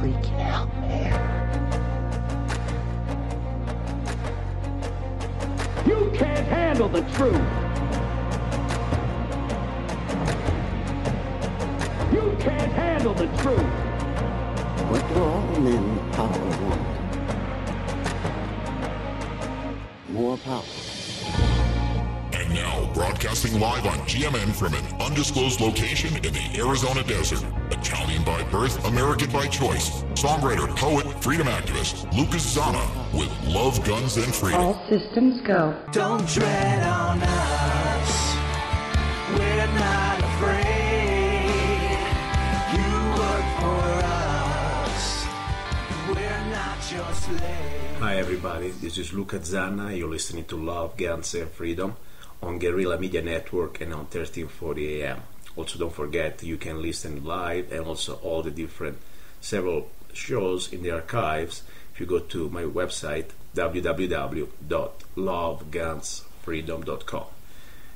Freaking out, man. You can't handle the truth. You can't handle the truth. What do all men in power want? More power. And now, broadcasting live on GMN from an undisclosed location in the Arizona desert. Italian by birth, American by choice. Songwriter, poet, freedom activist, Luca Zanna with Love, Guns, and Freedom. All systems go. Don't tread on us. We're not afraid. You work for us. We're not your slave. Hi everybody, this is Luca Zanna. You're listening to Love, Guns, and Freedom on Guerrilla Media Network and on 1340 AM. Also, don't forget you can listen live and also all the different several shows in the archives if you go to my website www.lovegunsfreedom.com.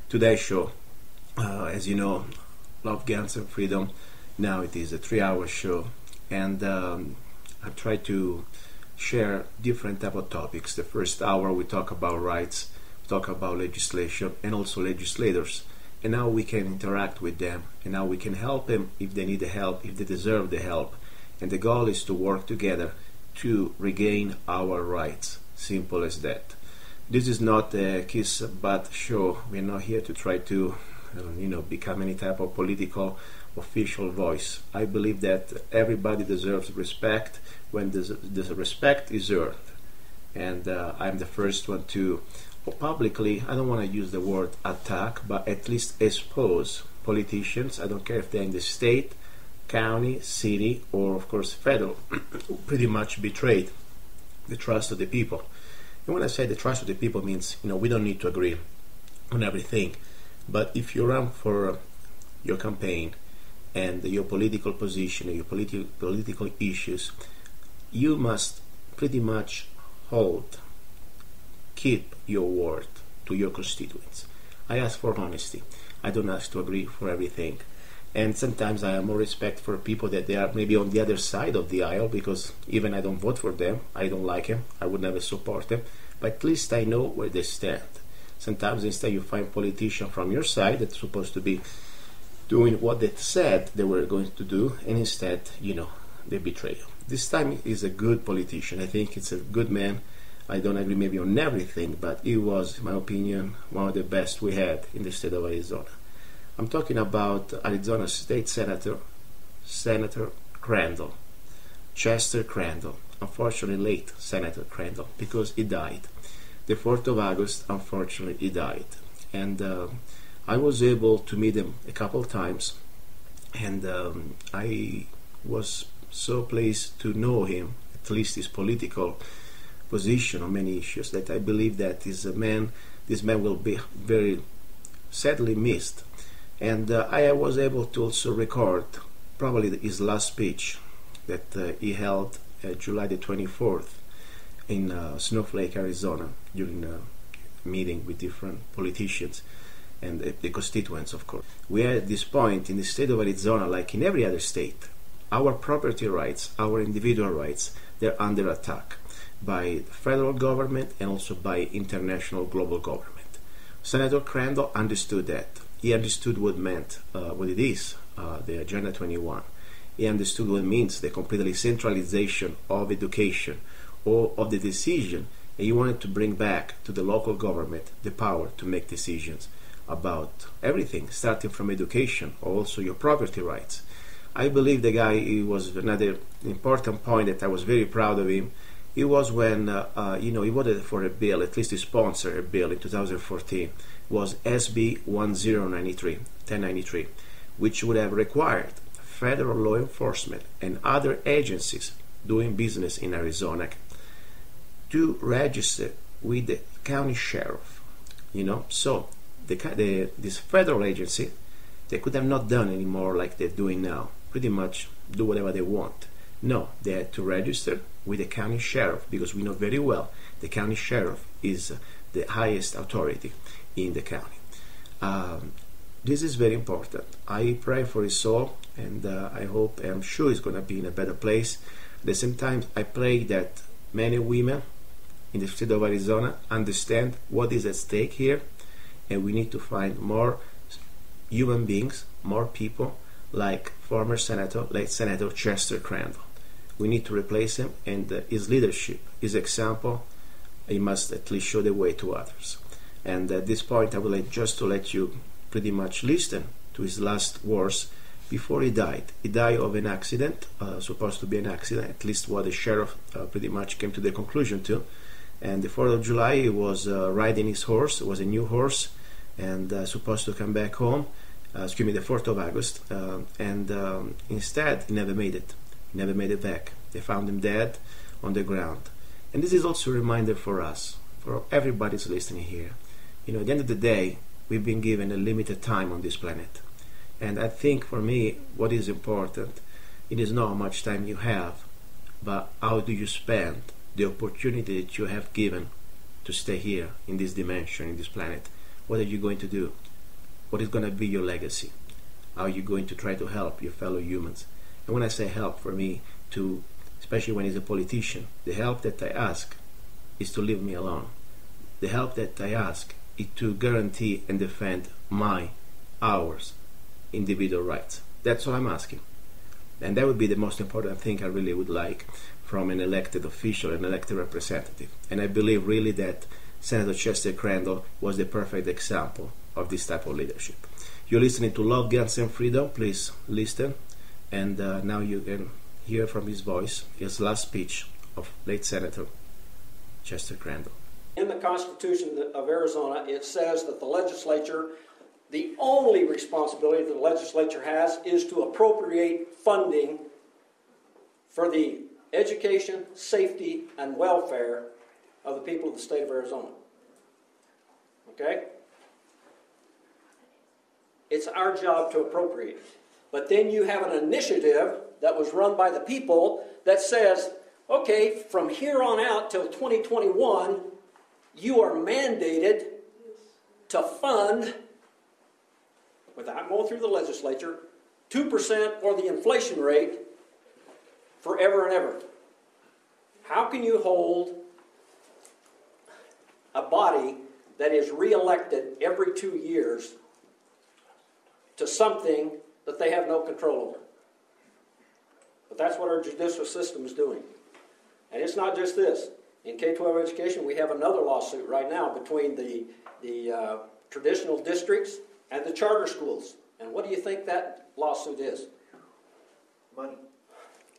Today's show, as you know, Love, Guns, and Freedom, now it is a 3-hour show, and I try to share different type of topics. The first hour we talk about rights, we talk about legislation and also legislators, and now we can interact with them, and now we can help them if they need the help, if they deserve the help. And the goal is to work together to regain our rights. Simple as that. This is not a kiss butt show. We're not here to try to become any type of political official voice. I believe that everybody deserves respect when this respect is earned. And I'm the first one to publicly, I don't want to use the word attack, but at least expose politicians. I don't care if they're in the state, county, city, or of course federal, who pretty much betrayed the trust of the people. And when I say the trust of the people means, we don't need to agree on everything. But if you run for your campaign and your political position, your political issues, you must pretty much keep your word to your constituents. I ask for honesty. I don't ask to agree for everything. And sometimes I have more respect for people that they are maybe on the other side of the aisle, because even I don't vote for them, I don't like them, I would never support them, but at least I know where they stand. Sometimes instead you find politicians from your side that's supposed to be doing what they said they were going to do, and instead, they betray you. This time is a good politician. I think it's a good man. I don't agree maybe on everything, but he was, in my opinion, one of the best we had in the state of Arizona. I'm talking about Arizona State Senator Crandell, Chester Crandell. Unfortunately late Senator Crandell, because he died. The 4th of August, unfortunately, he died. And I was able to meet him a couple times, and I was so pleased to know him, at least his political position on many issues, that I believe that this man will be very sadly missed. And I was able to also record probably his last speech that he held July the 24th in Snowflake, Arizona, during a meeting with different politicians and the constituents, of course. We are at this point in the state of Arizona, like in every other state, our property rights, our individual rights, they're under attack by the federal government and also by international global government. Senator Crandell understood that. He understood what it is, the Agenda 21. He understood what it means, the complete centralization of education or of the decision, and he wanted to bring back to the local government the power to make decisions about everything, starting from education, also your property rights. I believe the guy, he was another important point that I was very proud of him. It was when, he voted for a bill, at least he sponsored a bill in 2014, was SB 1093, which would have required federal law enforcement and other agencies doing business in Arizona to register with the county sheriff. So this federal agency, they could have not done anymore like they're doing now, pretty much do whatever they want. No, they had to register with the county sheriff, because we know very well the county sheriff is the highest authority in the county. this is very important. I pray for his soul, and I'm sure he's going to be in a better place. At the same time, I pray that many women in the state of Arizona understand what is at stake here, and we need to find more human beings, more people like former Senator, late Senator Chester Crandell. We need to replace him, and his leadership, his example, he must at least show the way to others. And at this point, I would like just to let you pretty much listen to his last words before he died. He died of an accident, supposed to be an accident, at least what the sheriff pretty much came to the conclusion to. And the 4th of July, he was riding his horse. It was a new horse, and supposed to come back home. The 4th of August, and instead he never made it. He never made it back. They found him dead on the ground. And this is also a reminder for us, for everybody's listening here. You know, at the end of the day, we've been given a limited time on this planet. And I think for me, what is important, it is not how much time you have, but how do you spend the opportunity that you have given to stay here in this dimension, in this planet. What are you going to do? What is going to be your legacy? How are you going to try to help your fellow humans? And when I say help, for me, especially when he's a politician, the help that I ask is to leave me alone. The help that I ask is to guarantee and defend ours, individual rights. That's all I'm asking. And that would be the most important thing I really would like from an elected official, an elected representative. And I believe really that Senator Chester Crandell was the perfect example of this type of leadership. You're listening to Love, Guns, and Freedom. Please listen. And now you can hear from his voice, his last speech of late Senator Chester Crandell. In the Constitution of Arizona, it says that the legislature, the only responsibility that the legislature has is to appropriate funding for the education, safety, and welfare of the people of the state of Arizona. Okay? It's our job to appropriate. But then you have an initiative that was run by the people that says, okay, from here on out till 2021, you are mandated to fund, without going through the legislature, 2% or the inflation rate forever and ever. How can you hold a body that is re-elected every 2 years to something that they have no control over? But that's what our judicial system is doing. And it's not just this. In K-12 education, we have another lawsuit right now between the traditional districts and the charter schools. And what do you think that lawsuit is? Money.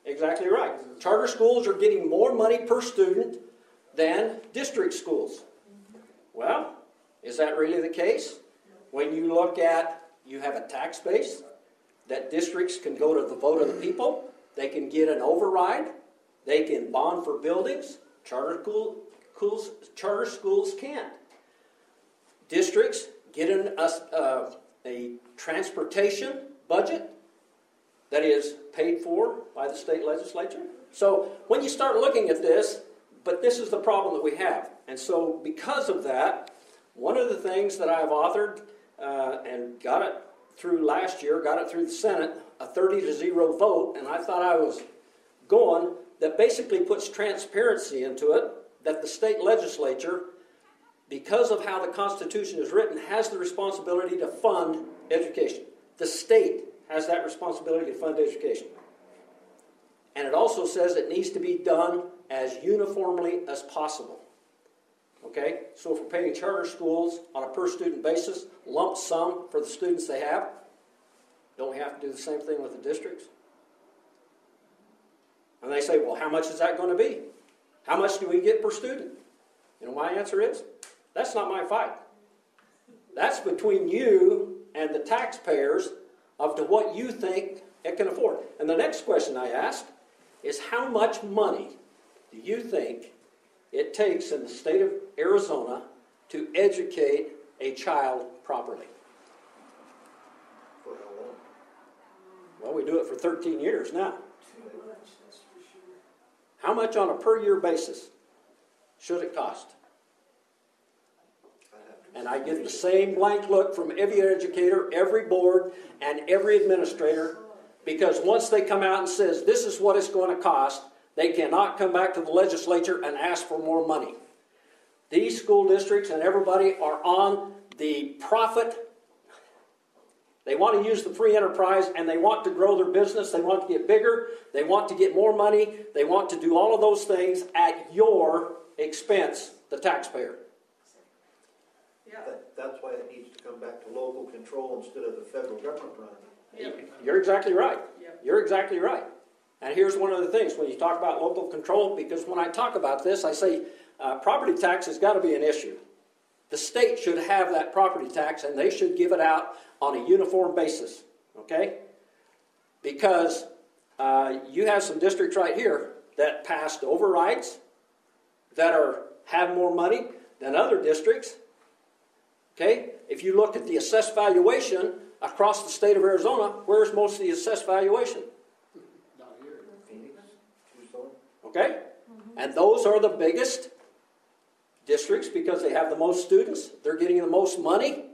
Exactly right. Charter schools are getting more money per student than district schools. Well, is that really the case? When you look at, you have a tax base that districts can go to the vote of the people. They can get an override. They can bond for buildings. Charter schools can't. Districts get a transportation budget that is paid for by the state legislature. So when you start looking at this, but this is the problem that we have. And so because of that, one of the things that I've authored and got it through last year, got it through the Senate, a 30-0 vote, and I thought I was going, that basically puts transparency into it, that the state legislature, because of how the Constitution is written, has the responsibility to fund education. The state has that responsibility to fund education. And it also says it needs to be done as uniformly as possible. Okay? So if we're paying charter schools on a per-student basis, lump sum for the students they have, don't we have to do the same thing with the districts? And they say, well, how much is that going to be? How much do we get per student? You know, my answer is, that's not my fight. That's between you and the taxpayers of to what you think it can afford. And the next question I ask is, how much money do you think it takes in the state of Arizona to educate a child properly? For how long? Well, we do it for 13 years now. How much on a per year basis should it cost? And I get the same blank look from every educator, every board, and every administrator, because once they come out and says, this is what it's going to cost, they cannot come back to the legislature and ask for more money. These school districts and everybody are on the profit. They want to use the free enterprise, and they want to grow their business. They want to get bigger. They want to get more money. They want to do all of those things at your expense, the taxpayer. Yeah. That's why it needs to come back to local control instead of the federal government running it. Yep. You're exactly right. Yep. You're exactly right. And here's one of the things when you talk about local control, because when I talk about this, I say property tax has got to be an issue. The state should have that property tax, and they should give it out on a uniform basis, okay? Because you have some districts right here that passed overrides that have more money than other districts, okay? If you look at the assessed valuation across the state of Arizona, where's most of the assessed valuation? Not here. Phoenix, Tucson. Okay? And those are the biggest districts because they have the most students, they're getting the most money.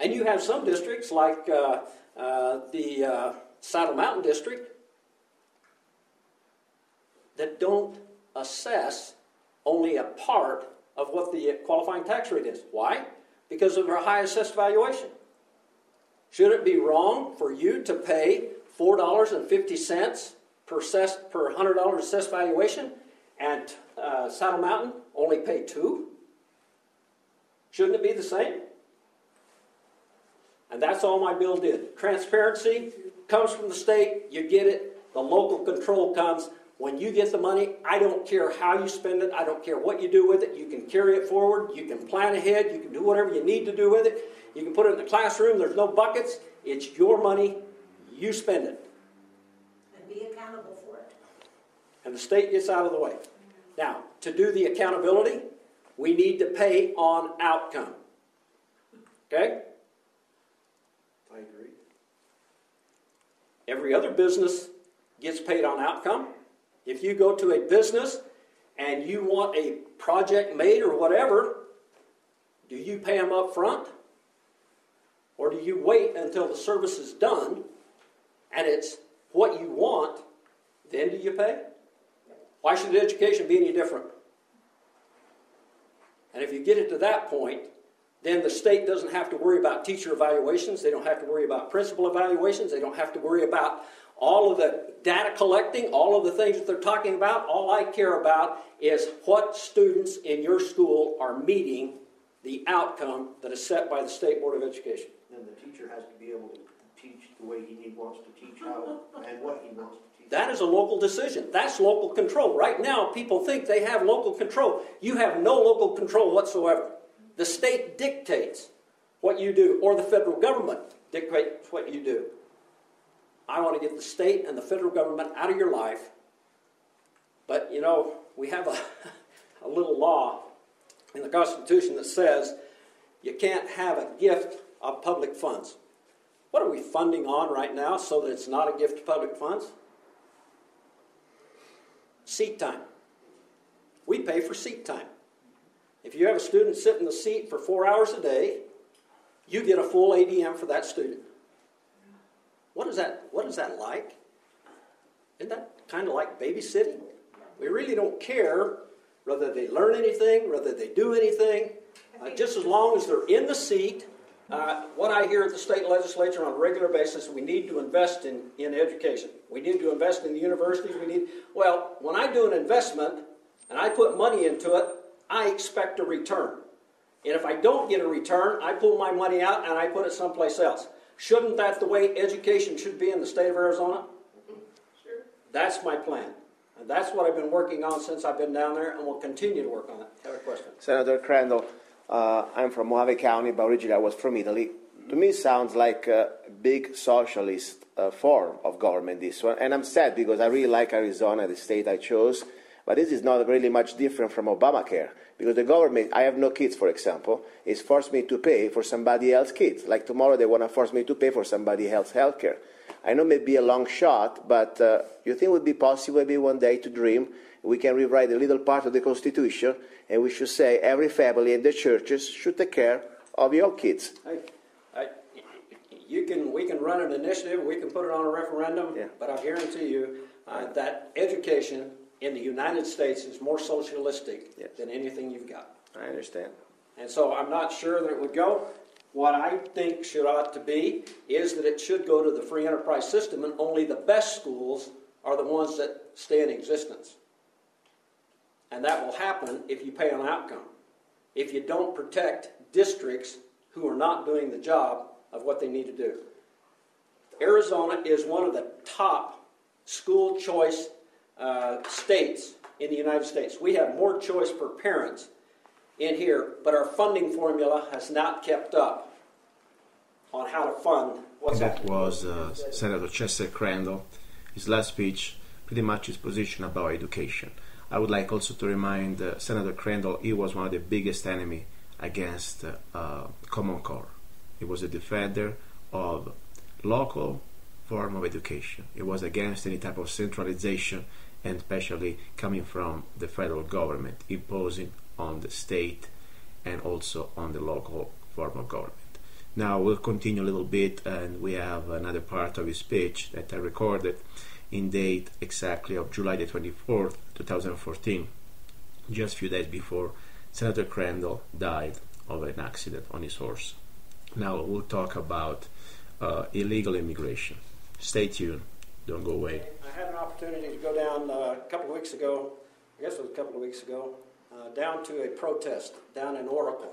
And you have some districts like the Saddle Mountain District that don't assess only a part of what the qualifying tax rate is. Why? Because of our high assessed valuation. Should it be wrong for you to pay $4.50 per $100 assessed valuation and Saddle Mountain only pay $2? Shouldn't it be the same? And that's all my bill did. Transparency comes from the state, you get it. The local control comes. When you get the money, I don't care how you spend it. I don't care what you do with it. You can carry it forward. You can plan ahead. You can do whatever you need to do with it. You can put it in the classroom. There's no buckets. It's your money. You spend it. And be accountable for it. And the state gets out of the way. Now, to do the accountability, we need to pay on outcome. Okay? I agree. Every other business gets paid on outcome. If you go to a business and you want a project made or whatever, do you pay them up front? Or do you wait until the service is done and it's what you want, then do you pay? Why should education be any different? And if you get it to that point, then the state doesn't have to worry about teacher evaluations. They don't have to worry about principal evaluations. They don't have to worry about all of the data collecting, all of the things that they're talking about. All I care about is what students in your school are meeting the outcome that is set by the State Board of Education. And the teacher has to be able to teach the way he wants to teach, how and what he wants to teach. That is a local decision. That's local control. Right now, people think they have local control. You have no local control whatsoever. The state dictates what you do, or the federal government dictates what you do. I want to get the state and the federal government out of your life. But, you know, we have a little law in the Constitution that says you can't have a gift of public funds. What are we funding on right now so that it's not a gift of public funds? Seat time. We pay for seat time. If you have a student sit in the seat for 4 hours a day, you get a full ADM for that student. What is that like? Isn't that kind of like babysitting? We really don't care whether they learn anything, whether they do anything, just as long as they're in the seat. What I hear at the state legislature on a regular basis, we need to invest in education. We need to invest in the universities. Well, when I do an investment and I put money into it, I expect a return. And if I don't get a return, I pull my money out and I put it someplace else. Shouldn't that the way education should be in the state of Arizona? Sure. That's my plan. And that's what I've been working on since I've been down there, and will continue to work on it. Have a question? Senator Crandell, I'm from Mojave County, but originally I was from Italy. To me, it sounds like a big socialist form of government, this one. And I'm sad because I really like Arizona, the state I chose. But this is not really much different from Obamacare. Because the government, I have no kids, for example, is forced me to pay for somebody else's kids. Like tomorrow they want to force me to pay for somebody else's health care. I know it may be a long shot, but you think it would be possible maybe one day to dream we can rewrite a little part of the Constitution and we should say every family and the churches should take care of your kids. We can run an initiative, we can put it on a referendum, but I guarantee you that education in the United States is more socialistic than anything you've got. I understand. And so I'm not sure that it would go. What I think ought to be is that it should go to the free enterprise system, and only the best schools are the ones that stay in existence. And that will happen if you pay on outcome. If you don't protect districts who are not doing the job of what they need to do. Arizona is one of the top school choice states in the United States. We have more choice for parents in here, but our funding formula has not kept up on how to fund what's happening. That was Senator Chester Crandell. His last speech, pretty much his position about education. I would like also to remind Senator Crandell, he was one of the biggest enemy against Common Core. He was a defender of local form of education. He was against any type of centralization, and especially coming from the federal government, imposing on the state and also on the local form of government. Now we'll continue a little bit, and we have another part of his speech that I recorded in date exactly of July the 24th, 2014, just a few days before Senator Crandell died of an accident on his horse. Now we'll talk about illegal immigration. Stay tuned. Don't go away. I had an opportunity to go down a couple of weeks ago, I guess it was a couple of weeks ago, down to a protest down in Oracle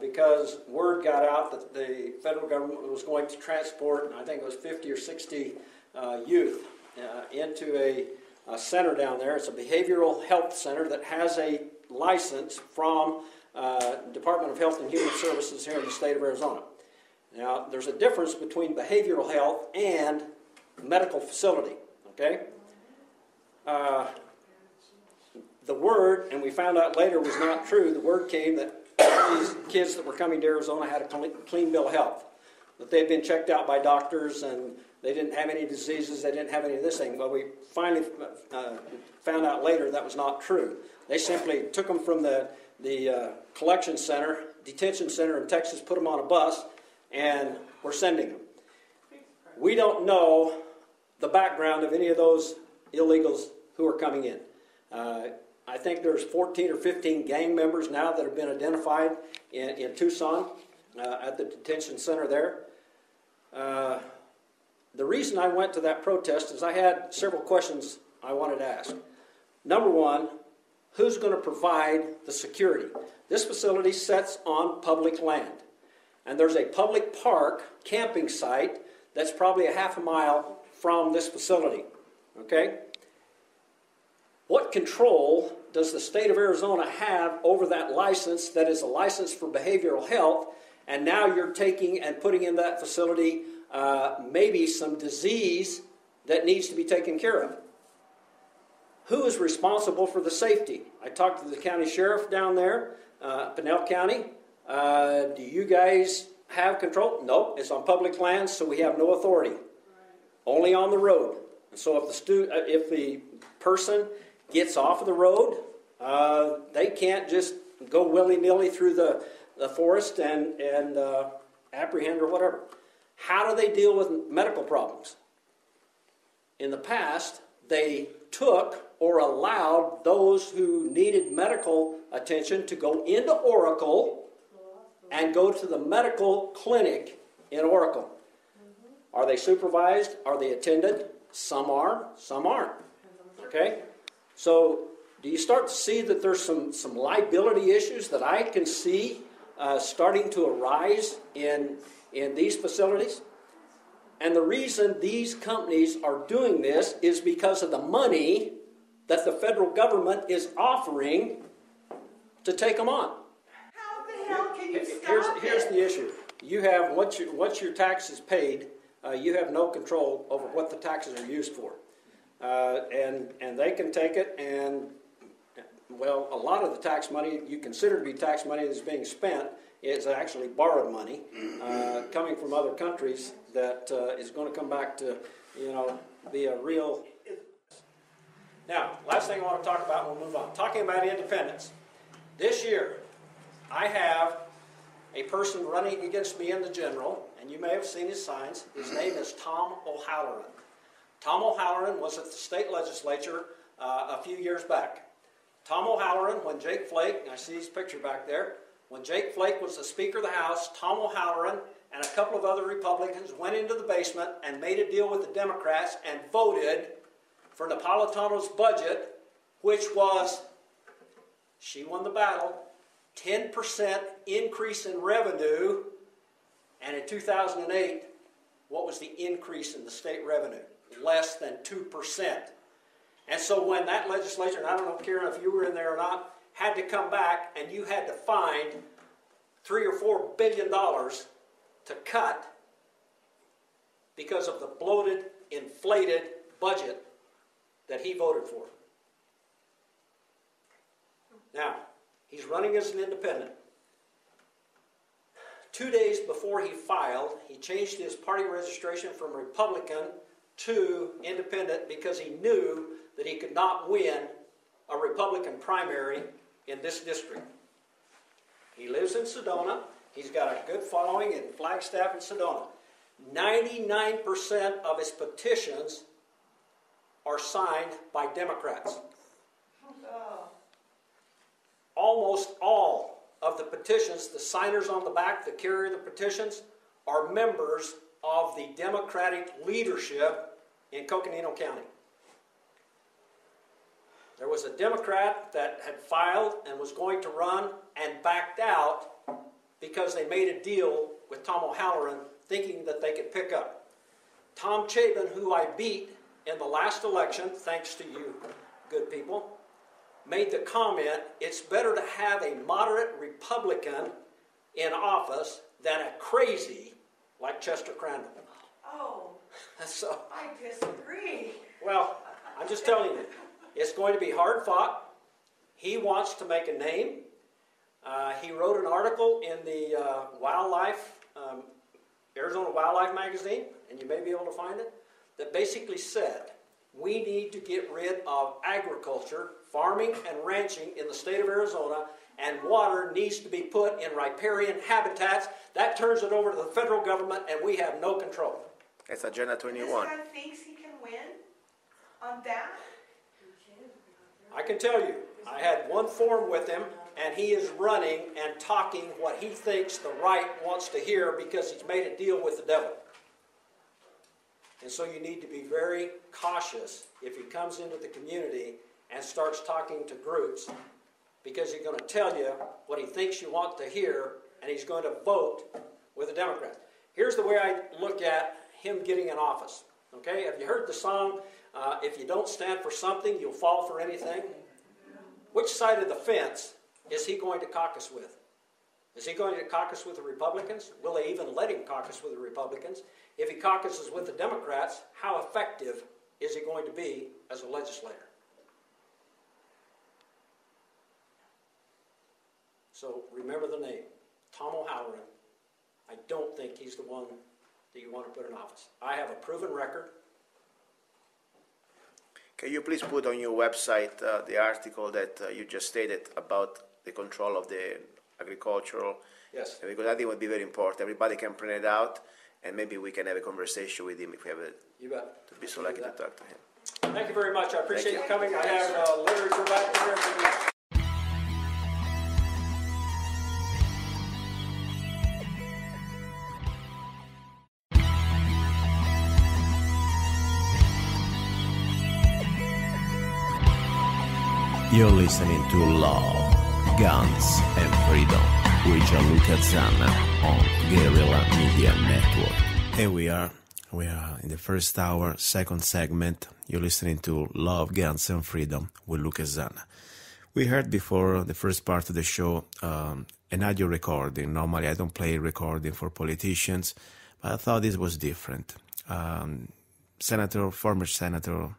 because word got out that the federal government was going to transport, I think it was 50 or 60 youth into a center down there. It's a behavioral health center that has a license from Department of Health and Human Services here in the state of Arizona. Now, there's a difference between behavioral health and medical facility, okay? The word, and we found out later was not true, the word came that these kids that were coming to Arizona had a clean bill of health, that they'd been checked out by doctors and they didn't have any diseases, they didn't have any of this thing. But we finally found out later that was not true. They simply took them from the collection center, detention center in Texas, put them on a bus, and were sending them. We don't know the background of any of those illegals who are coming in. I think there's 14 or 15 gang members now that have been identified in Tucson at the detention center there. The reason I went to that protest is I had several questions I wanted to ask. Number one, who's going to provide the security? This facility sits on public land, and there's a public park camping site that's probably a half a mile from this facility. Okay? What control does the state of Arizona have over that license that is a license for behavioral health, and now you're taking and putting in that facility maybe some disease that needs to be taken care of? Who is responsible for the safety? I talked to the county sheriff down there, Penne County. Do you guys have control? Nope, it's on public lands, so we have no authority. Only on the road. So if the person gets off of the road, they can't just go willy-nilly through the forest and apprehend or whatever. How do they deal with medical problems? In the past, they took or allowed those who needed medical attention to go into Oracle and go to the medical clinic in Oracle. Are they supervised? Are they attended? Some are, some aren't. Okay? So do you start to see that there's some liability issues that I can see starting to arise in these facilities? And the reason these companies are doing this is because of the money that the federal government is offering to take them on. How the hell can you stop Here's it? the issue. You have, once your tax is paid, you have no control over what the taxes are used for. And they can take it and, well, a lot of the tax money you consider to be tax money that's being spent is actually borrowed money coming from other countries that is going to come back to, be a real... Now, last thing I want to talk about, we'll move on. Talking about independence. This year, I have a person running against me in the general, and you may have seen his signs. His name is Tom O'Halloran. Tom O'Halloran was at the state legislature a few years back. Tom O'Halloran, when Jake Flake, and I see his picture back there, when Jake Flake was the Speaker of the House, Tom O'Halloran and a couple of other Republicans went into the basement and made a deal with the Democrats and voted for Napolitano's budget, which was, she won the battle, 10% increase in revenue, and in 2008, what was the increase in the state revenue? Less than 2%. And so when that legislature, and I don't know, Karen, if you were in there or not, had to come back and you had to find $3 or $4 billion to cut because of the bloated, inflated budget that he voted for. Now, he's running as an independent. 2 days before he filed, he changed his party registration from Republican to independent because he knew that he could not win a Republican primary in this district. He lives in Sedona. He's got a good following in Flagstaff and Sedona. 99% of his petitions are signed by Democrats. Almost all of the petitions, the signers on the back that carry the petitions, are members of the Democratic leadership in Coconino County. There was a Democrat that had filed and was going to run and backed out because they made a deal with Tom O'Halloran thinking that they could pick up. Tom Chabin, who I beat in the last election, thanks to you good people, made the comment, it's better to have a moderate Republican in office than a crazy like Chester Crandell. Oh, So, I disagree. well, I'm just telling you, it's going to be hard fought. He wants to make a name. He wrote an article in the Arizona Wildlife magazine, and you may be able to find it, that basically said, we need to get rid of agriculture, farming and ranching in the state of Arizona, and water needs to be put in riparian habitats. That turns it over to the federal government, and we have no control. It's Agenda 21. This guy thinks he can win on that? I can tell you, I had one forum with him, and he is running and talking what he thinks the right wants to hear because he's made a deal with the devil. And so you need to be very cautious if he comes into the community and starts talking to groups, because he's going to tell you what he thinks you want to hear, and he's going to vote with the Democrats. Here's the way I look at him getting in office. Okay, have you heard the song, if you don't stand for something, you'll fall for anything? Which side of the fence is he going to caucus with? Is he going to caucus with the Republicans? Will they even let him caucus with the Republicans? If he caucuses with the Democrats, how effective is he going to be as a legislator? So remember the name, Tom O'Halloran. I don't think he's the one that you want to put in office. I have a proven record. Can you please put on your website the article that you just stated about the control of the agricultural? Yes. Because I think it would be very important. Everybody can print it out, and maybe we can have a conversation with him if we have it. You bet. To be so lucky to talk to him. Thank you very much. I appreciate you coming. I have literature back there. You're listening to Love, Guns, and Freedom with Luca on Guerrilla Media Network. Here we are in the first hour, second segment. You're listening to Love, Guns, and Freedom with Luca Zanna. We heard before the first part of the show an audio recording. Normally I don't play recording for politicians, but I thought this was different. Former Senator,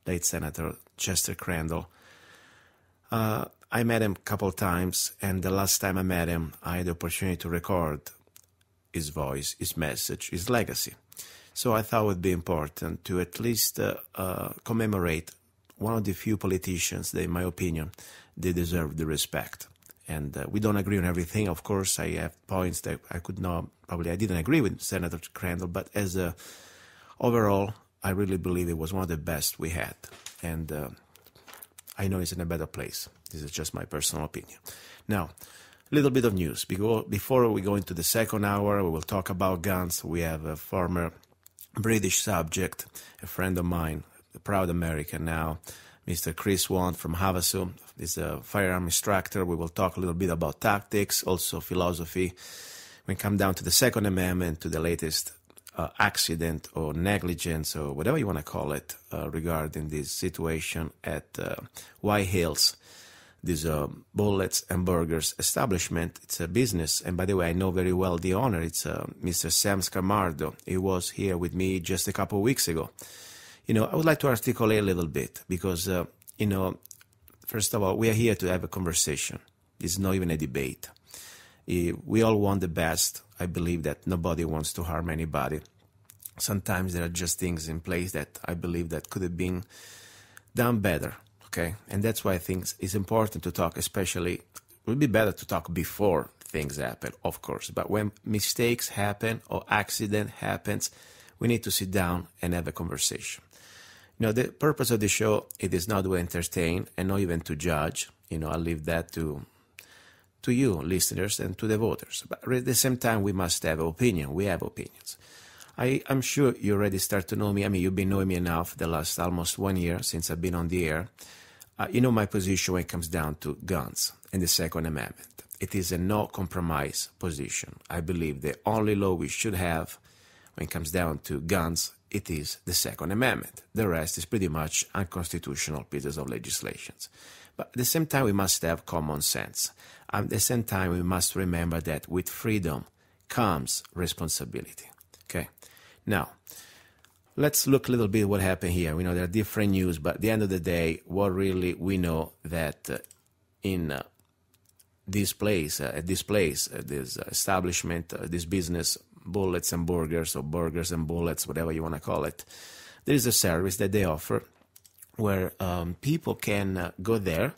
late Senator Chester Crandell. I met him a couple times, and the last time I met him, I had the opportunity to record his voice, his message, his legacy. So I thought it would be important to at least commemorate one of the few politicians that, in my opinion, they deserve the respect. And we don't agree on everything. Of course, I have points that I didn't agree with Senator Crandell, but overall, I really believe it was one of the best we had. And I know it's in a better place. This is just my personal opinion. Now, a little bit of news. Before we go into the second hour, we will talk about guns. We have a former British subject, a friend of mine, a proud American now, Mr. Chris Wand from Havasu. He's a firearm instructor. We will talk a little bit about tactics, also philosophy. We come down to the Second Amendment, to the latest accident or negligence or whatever you want to call it regarding this situation at White Hills, this bullets and burgers establishment. It's a business, and by the way, I know very well the owner. It's Mr. Sam Scamardo. He was here with me just a couple of weeks ago. I would like to articulate a little bit because, first of all, we are here to have a conversation. It's not even a debate. We all want the best. I believe that nobody wants to harm anybody. Sometimes there are just things in place that I believe that could have been done better, okay? And that's why I think it's important to talk, especially, it would be better to talk before things happen, of course. But when mistakes happen or accident happens, we need to sit down and have a conversation. The purpose of the show, it is not to entertain and not even to judge. I leave that to you, listeners, and to the voters. But at the same time, we must have an opinion. We have opinions. I'm sure you already start to know me. I mean, you've been knowing me enough the last almost 1 year since I've been on the air. You know my position when it comes down to guns and the Second Amendment. It is a no-compromise position. I believe the only law we should have when it comes down to guns, it is the Second Amendment. The rest is pretty much unconstitutional pieces of legislations. But at the same time, we must have common sense. At the same time, we must remember that with freedom comes responsibility. Okay? Now, let's look a little bit what happened here. We know there are different news, but at the end of the day, what really we know that in this establishment, this business, bullets and burgers, or burgers and bullets, whatever you want to call it, there is a service that they offer where people can go there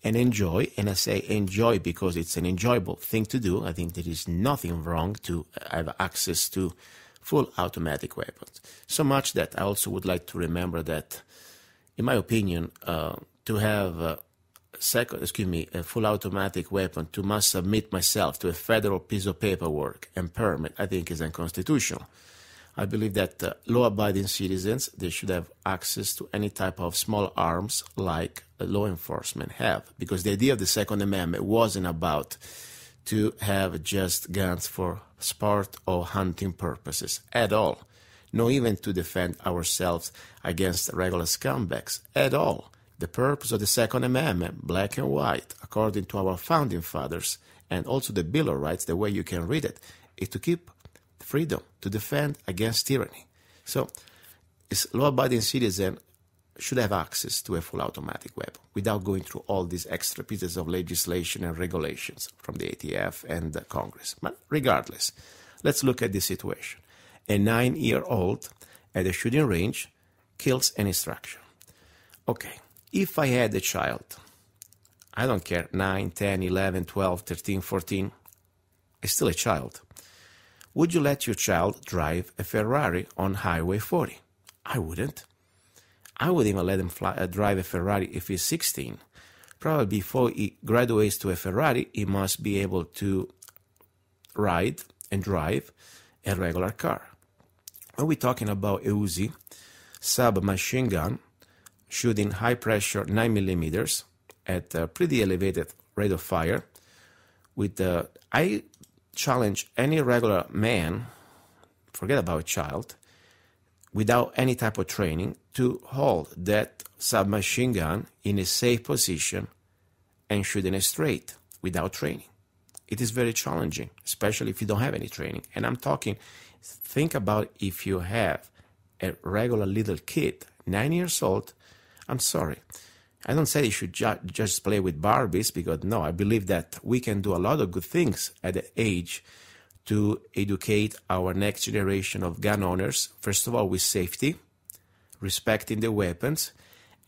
and enjoy, and I say enjoy because it's an enjoyable thing to do. I think there is nothing wrong to have access to full automatic weapons. So much that I also would like to remember that, in my opinion, to have a full automatic weapon, to must submit myself to a federal piece of paperwork and permit, I think is unconstitutional. I believe that law-abiding citizens, they should have access to any type of small arms like law enforcement have, because the idea of the Second Amendment wasn't about to have just guns for sport or hunting purposes at all, nor even to defend ourselves against regular scumbags at all. The purpose of the Second Amendment, black and white, according to our founding fathers, and also the Bill of Rights, the way you can read it, is to keep freedom, to defend against tyranny. So, law-abiding citizen should have access to a full automatic weapon without going through all these extra pieces of legislation and regulations from the ATF and the Congress. But regardless, let's look at this situation. A 9-year-old at a shooting range kills an instructor. Okay, if I had a child, I don't care, 9, 10, 11, 12, 13, 14, it's still a child. Would you let your child drive a Ferrari on Highway 40? I wouldn't. I wouldn't even let him drive a Ferrari if he's 16. Probably before he graduates to a Ferrari, he must be able to ride and drive a regular car. When we're talking about a UZI, submachine gun, shooting high-pressure 9mm at a pretty elevated rate of fire, I challenge any regular man, forget about a child, without any type of training, to hold that submachine gun in a safe position and shoot in a straight without training. It is very challenging, especially if you don't have any training. And I'm talking, think about if you have a regular little kid, 9 years old, I'm sorry. I don't say you should just play with Barbies, because no, I believe that we can do a lot of good things at the age to educate our next generation of gun owners, first of all with safety, respecting the weapons,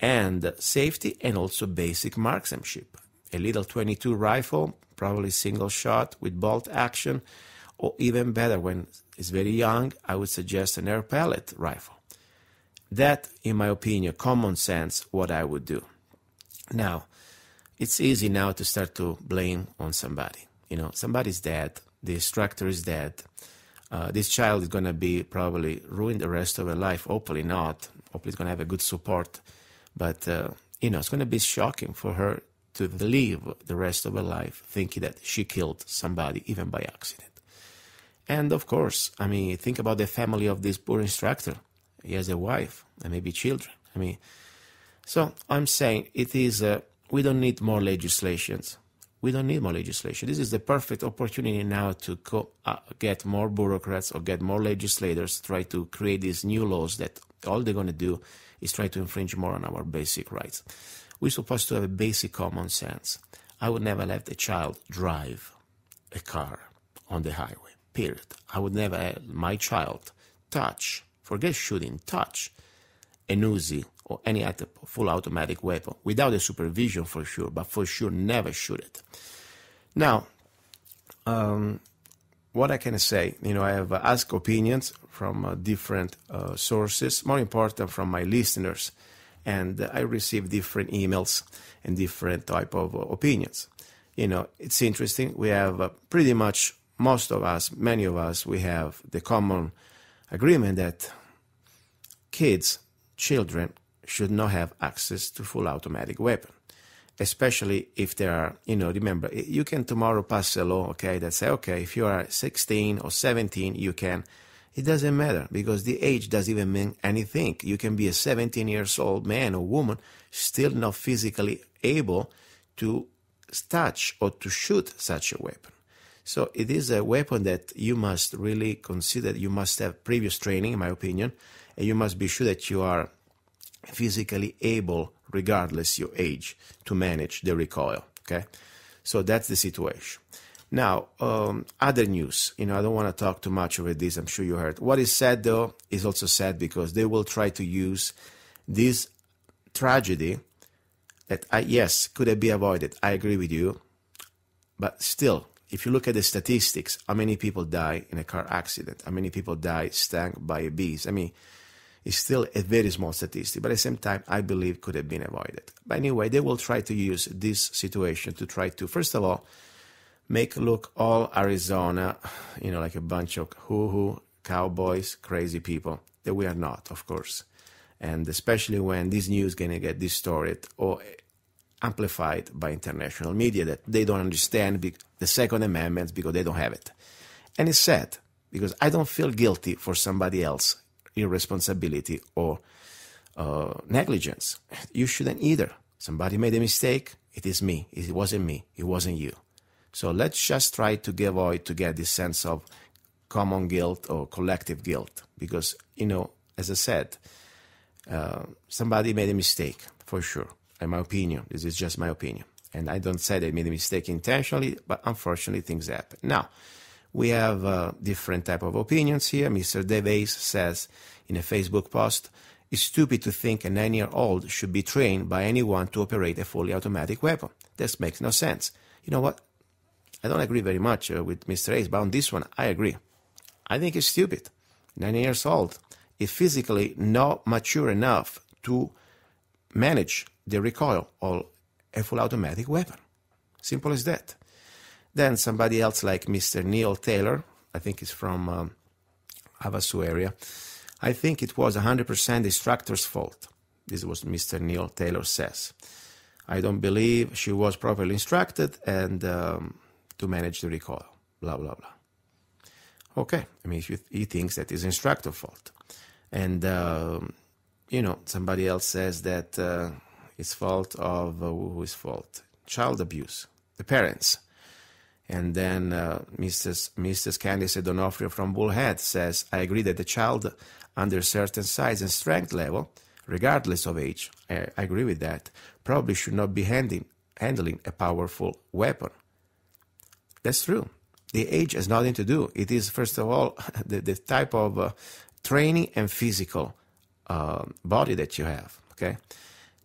and safety, and also basic marksmanship. a little 22 rifle, probably single shot with bolt action, or even better, when it's very young, I would suggest an air pellet rifle. That, in my opinion, common sense, what I would do. Now, it's easy now to start to blame on somebody. Somebody's dead, the instructor is dead, this child is going to be probably ruined the rest of her life. Hopefully not. Hopefully it's going to have a good support. But, it's going to be shocking for her to live the rest of her life thinking that she killed somebody, even by accident. And, of course, think about the family of this poor instructor. He has a wife and maybe children. So I'm saying it is, we don't need more legislations. We don't need more legislation. This is the perfect opportunity now to get more bureaucrats or get more legislators, try to create these new laws that all they're going to do is try to infringe more on our basic rights. We're supposed to have a basic common sense. I would never let a child drive a car on the highway, period. I would never let my child touch, forget shooting, touch an Uzi or any other full automatic weapon, without a supervision for sure, but for sure never shoot it. Now, what I can say, I have asked opinions from different sources, more important from my listeners, and I receive different emails and different type of opinions. It's interesting. We have pretty much, most of us, many of us, we have the common agreement that children should not have access to full automatic weapon, especially if there are, remember, you can tomorrow pass a law, that say, if you are 16 or 17, you can. It doesn't matter, because the age doesn't even mean anything. You can be a 17-year-old man or woman, still not physically able to touch or to shoot such a weapon. So it is a weapon that you must really consider. You must have previous training, in my opinion, and you must be sure that you are physically able, regardless your age, to manage the recoil. So that's the situation. Now, other news. I don't want to talk too much over this. I'm sure you heard. What is sad, though, is also sad because they will try to use this tragedy that, yes, could have been avoided. I agree with you. But still, if you look at the statistics, how many people die in a car accident? How many people die stung by bees? It's still a very small statistic, but at the same time, I believe could have been avoided. But anyway, they will try to use this situation to try to, first of all, make look all Arizona, like a bunch of hoo-hoo, cowboys, crazy people, that we are not, of course. And especially when this news is going to get distorted or amplified by international media that they don't understand the Second Amendment because they don't have it. And it's sad, because I don't feel guilty for somebody else irresponsibility or negligence. You shouldn't either. Somebody made a mistake. It is me. It wasn't me. It wasn't you. So let's just try to avoid to get this sense of common guilt or collective guilt. Because, as I said, somebody made a mistake, for sure. In my opinion, this is just my opinion. And I don't say they made a mistake intentionally, but unfortunately things happen. Now, we have different type of opinions here. Mr. Devays says in a Facebook post, "It's stupid to think a 9-year-old should be trained by anyone to operate a fully automatic weapon. This makes no sense." You know what? I don't agree very much with Mr. Hayes, but on this one, I agree. I think it's stupid. 9 years old is physically not mature enough to manage the recoil of a full automatic weapon. Simple as that. Then somebody else like Mr. Neil Taylor, I think he's from Havasu area, I think it was 100% the instructor's fault. This is what Mr. Neil Taylor says. I don't believe she was properly instructed and to manage the recoil, blah, blah, blah. Okay, he thinks that it's instructor's fault. And, somebody else says that it's fault of, whose fault? Child abuse, the parents. And then Mrs. Candice Donofrio from Bullhead says, "I agree that the child under a certain size and strength level, regardless of age, I agree with that, probably should not be handling a powerful weapon." That's true. The age has nothing to do. It is, first of all, the type of training and physical body that you have. Okay.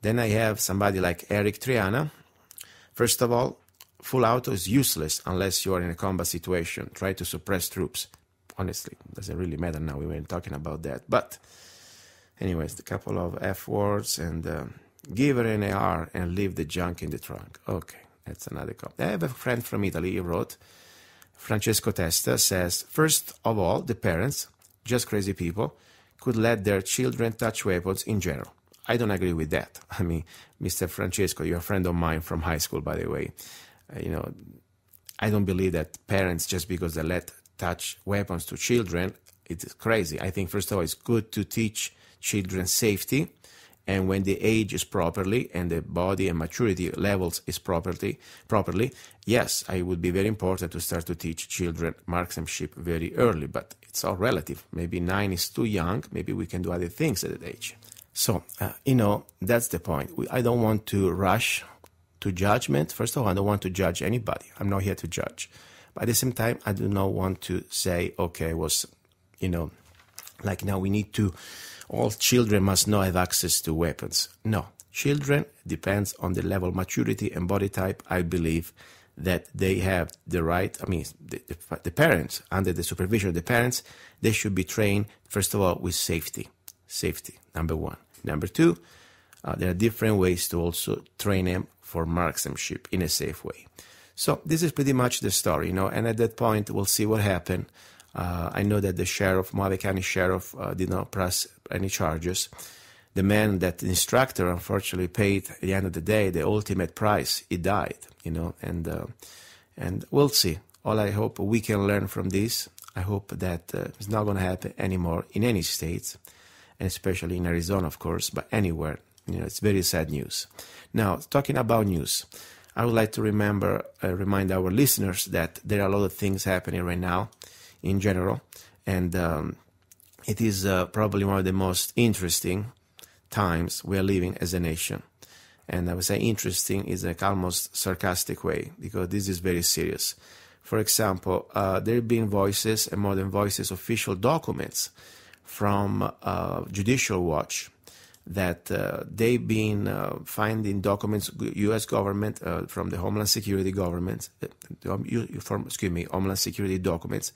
Then I have somebody like Eric Triana First of all, full auto is useless unless you are in a combat situation. Try to suppress troops. Honestly, it doesn't really matter now. We weren't talking about that. But anyways, a couple of F words and give her an AR and leave the junk in the trunk. Okay, that's another comment. I have a friend from Italy. He wrote, Francesco Testa says, first of all, the parents, just crazy people, could let their children touch weapons in general. I don't agree with that. I mean, Mr. Francesco, you're a friend of mine from high school, by the way. I don't believe that parents, just because they let touch weapons to children, it is crazy. I think, first of all, it's good to teach children safety, and when the age is properly and the body and maturity levels is properly, yes, it would be very important to start to teach children marksmanship very early, but it's all relative. Maybe 9 is too young. Maybe we can do other things at that age. So, that's the point. I don't want to rush to judgment. First of all, I don't want to judge anybody. I'm not here to judge. But at the same time, I do not want to say, okay, like now we need to, all children must not have access to weapons. No, children, depends on the level of maturity and body type. I believe that they have the right, the parents, under the supervision of the parents, they should be trained, first of all, with safety. Safety, number one. Number two, there are different ways to also train them for marksmanship in a safe way. So this is pretty much the story, and at that point, we'll see what happened. I know that the Mojave County Sheriff did not press any charges. The man, the instructor, unfortunately paid, at the end of the day, the ultimate price. He died, and we'll see. All I hope we can learn from this. I hope that it's not going to happen anymore in any states, and especially in Arizona, of course, but anywhere. It's very sad news. Now, talking about news, I would like to remind our listeners that there are a lot of things happening right now in general, and it is probably one of the most interesting times we are living as a nation. And I would say interesting is a almost sarcastic way, because this is very serious. For example, there have been voices, and more than voices, official documents from Judicial Watch that they've been finding documents, U.S. government, from the Homeland Security government, Homeland Security documents,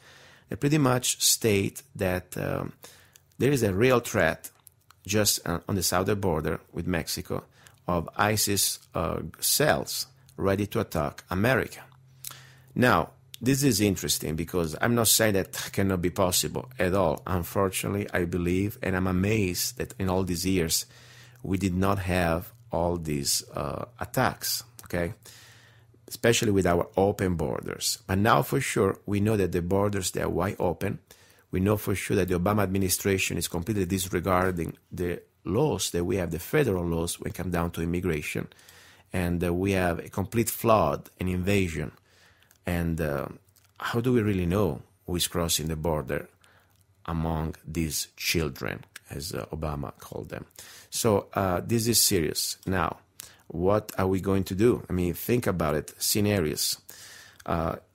that pretty much state that there is a real threat just on the southern border with Mexico of ISIS cells ready to attack America. Now, this is interesting because I'm not saying that cannot be possible at all. Unfortunately, I believe, and I'm amazed that in all these years, we did not have all these attacks, okay? Especially with our open borders. But now for sure, we know that the borders, they are wide open. We know for sure that the Obama administration is completely disregarding the laws that we have, the federal laws, when it comes down to immigration. And we have a complete flood, an invasion. And how do we really know who is crossing the border among these children, as Obama called them? So this is serious. Now, what are we going to do? Think about it, scenarios.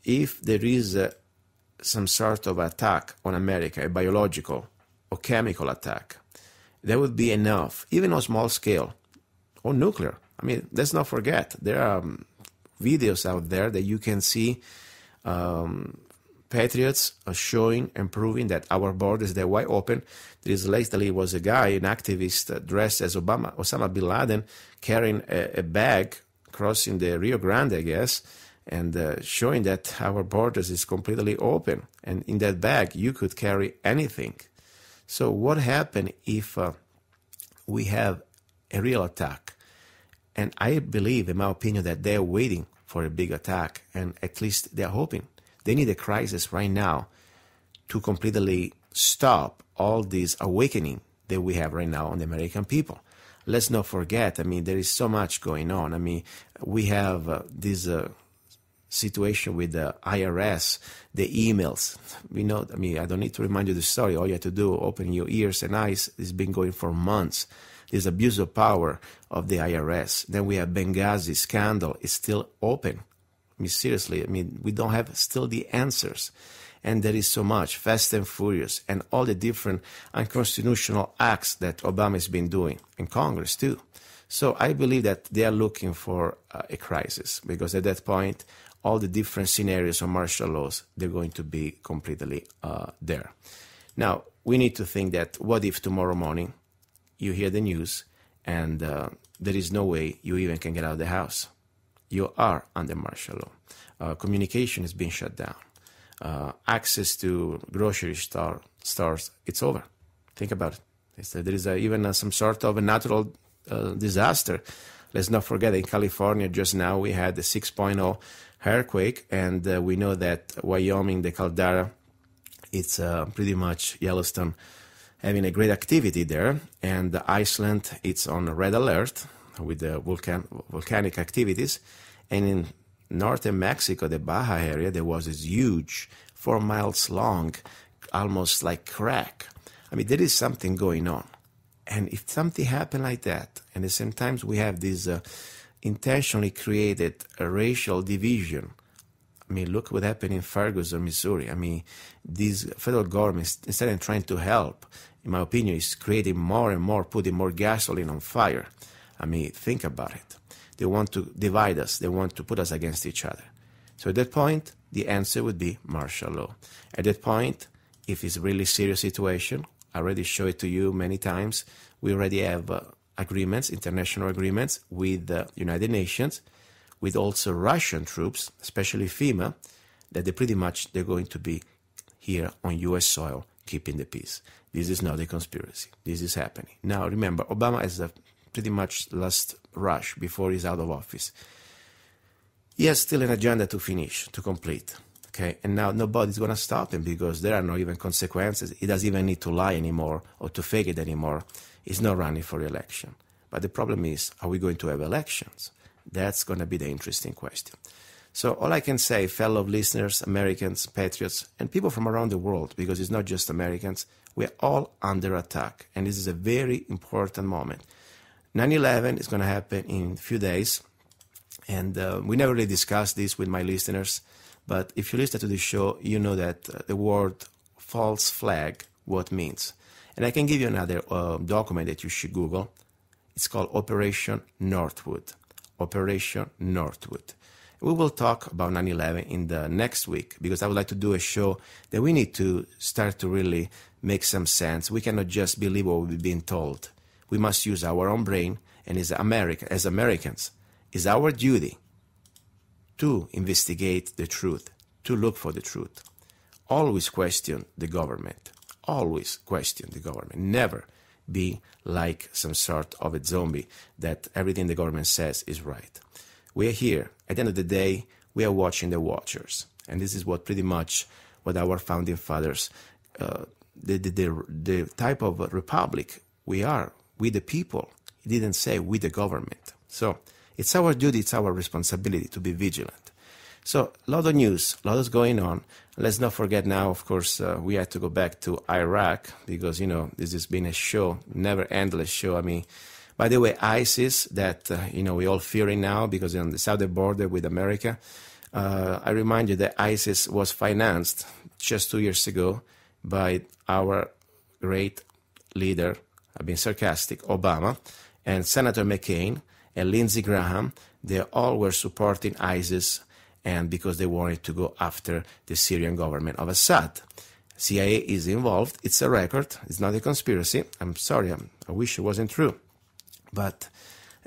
If there is some sort of attack on America, a biological or chemical attack, that would be enough, even on small scale, or nuclear. Let's not forget, there are videos out there that you can see patriots are showing and proving that our borders, they're wide open. There is lately was a guy, an activist dressed as Osama bin Laden, carrying a bag crossing the Rio Grande, I guess, and showing that our borders is completely open. And in that bag, you could carry anything. So what happened if we have a real attack? And I believe, in my opinion, that they're waiting for a big attack, and at least they're hoping. They need a crisis right now to completely stop all this awakening that we have right now on the American people. Let's not forget, there is so much going on. We have this situation with the IRS, the emails. I don't need to remind you the story. All you have to do, open your ears and eyes. It's been going for months. This abuse of power of the IRS. Then we have Benghazi scandal. It's still open. Seriously, we don't have still the answers. And there is so much, Fast and Furious, and all the different unconstitutional acts that Obama has been doing, in Congress too. So I believe that they are looking for a crisis, because at that point, all the different scenarios of martial laws, they're going to be completely there. Now, we need to think that what if tomorrow morning you hear the news and there is no way you even can get out of the house? You are under martial law. Communication is being shut down. Access to grocery stores, it's over. Think about it. There is even some sort of a natural disaster. Let's not forget, in California just now we had a 6.0 earthquake, and we know that Wyoming, the caldera, it's pretty much Yellowstone having a great activity there, and Iceland, it's on red alert with the volcanic activities, and in northern Mexico, the Baja area, there was this huge 4 miles long, almost like crack. I mean, there is something going on. And if something happened like that, and at the same time we have this intentionally created racial division, I mean, look what happened in Ferguson, Missouri. I mean, this federal government, instead of trying to help, in my opinion, is creating more and more, putting more gasoline on fire. I mean, think about it. They want to divide us. They want to put us against each other. So at that point, the answer would be martial law. At that point, if it's a really serious situation, I already showed it to you many times, we already have agreements, international agreements with the United Nations, with also Russian troops, especially FEMA, that they're going to be here on U.S. soil, keeping the peace. This is not a conspiracy. This is happening. Now, remember, Obama has a pretty much last rush before he's out of office. He has still an agenda to finish, to complete. Okay, and now nobody's going to stop him because there are no even consequences. He doesn't even need to lie anymore or to fake it anymore. He's not running for election. But the problem is, are we going to have elections? That's going to be the interesting question. So all I can say, fellow listeners, Americans, patriots, and people from around the world, because it's not just Americans, we're all under attack. And this is a very important moment. 9/11 is going to happen in a few days. And we never really discussed this with my listeners. But if you listen to the show, you know that the word false flag, what means. And I can give you another document that you should Google. It's called Operation Northwood. Operation Northwood. We will talk about 9/11 in the next week, because I would like to do a show that we need to start to really make some sense. We cannot just believe what we've been told. We must use our own brain, and as Americans, it's our duty to investigate the truth, to look for the truth. Always question the government. Always question the government. Never be like some sort of a zombie that everything the government says is right. We are here. At the end of the day, we are watching the watchers. And this is what pretty much what our founding fathers, the type of republic we are, we the people. He didn't say we the government. So it's our duty, it's our responsibility to be vigilant. So a lot of news, a lot is going on. Let's not forget now, of course, we had to go back to Iraq because, this has been a show, never endless show. I mean, by the way, ISIS that, we're all fearing now because on the southern border with America, I remind you that ISIS was financed just 2 years ago by our great leader, I've been sarcastic, Obama, and Senator McCain and Lindsey Graham. They all were supporting ISIS, and because they wanted to go after the Syrian government of Assad. CIA is involved. It's a record. It's not a conspiracy. I'm sorry. I wish it wasn't true. But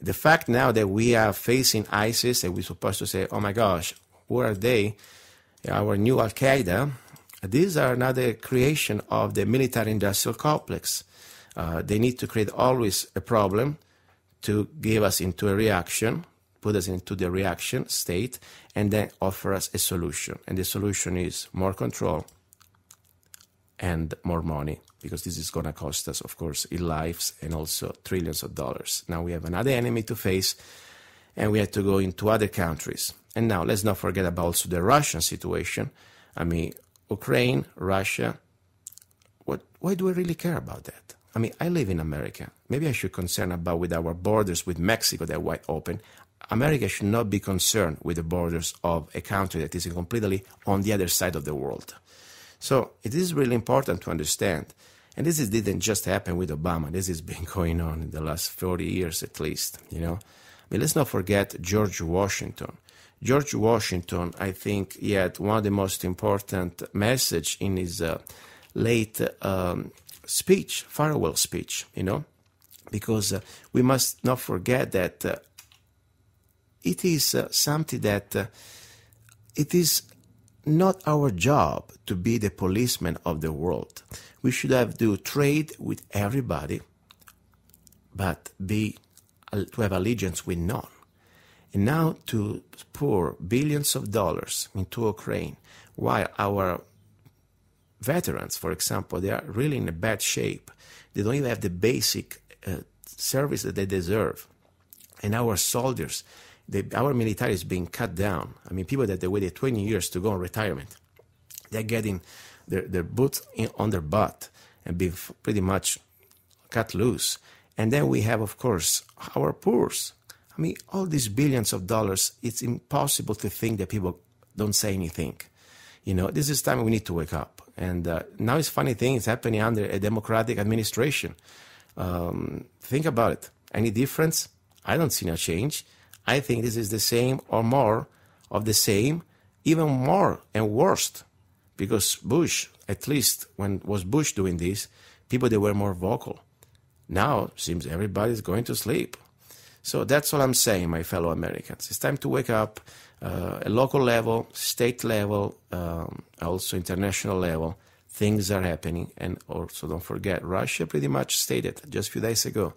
the fact now that we are facing ISIS and we're supposed to say, oh my gosh, who are they? Our new Al-Qaeda. These are another creation of the military-industrial complex. They need to create always a problem to give us into a reaction, put us into the reaction state, and then offer us a solution. And the solution is more control and more money, because this is going to cost us, of course, in lives and also trillions of dollars. Now we have another enemy to face, and we have to go into other countries. And now let's not forget about also the Russian situation. I mean, Ukraine, Russia, why do I really care about that? I mean, I live in America. Maybe I should concern about with our borders with Mexico that are wide open. America should not be concerned with the borders of a country that is completely on the other side of the world. So it is really important to understand. And this didn't just happen with Obama. This has been going on in the last 40 years at least, you know. I mean, let's not forget George Washington. George Washington, I think, he had one of the most important message in his late speech, farewell speech, you know, because we must not forget that it is something that it is not our job to be the policeman of the world. We should have to trade with everybody, but to have allegiance with none. And now to pour billions of dollars into Ukraine, while our veterans, for example, they are really in a bad shape. They don't even have the basic service that they deserve. And our soldiers, our military is being cut down. I mean, people that they waited 20 years to go on retirement, they're getting their boots on their butt and being pretty much cut loose. And then we have, of course, our poors. I mean, all these billions of dollars, it's impossible to think that people don't say anything. You know, this is time we need to wake up. And now it's funny thing, it's happening under a Democratic administration. Think about it. Any difference? I don't see no change. I think this is the same or more of the same, even more and worse. Because Bush, at least when was Bush doing this, people, they were more vocal. Now, seems everybody's going to sleep. So that's all I'm saying, my fellow Americans. It's time to wake up at local level, state level, also international level. Things are happening. And also don't forget, Russia pretty much stated just a few days ago,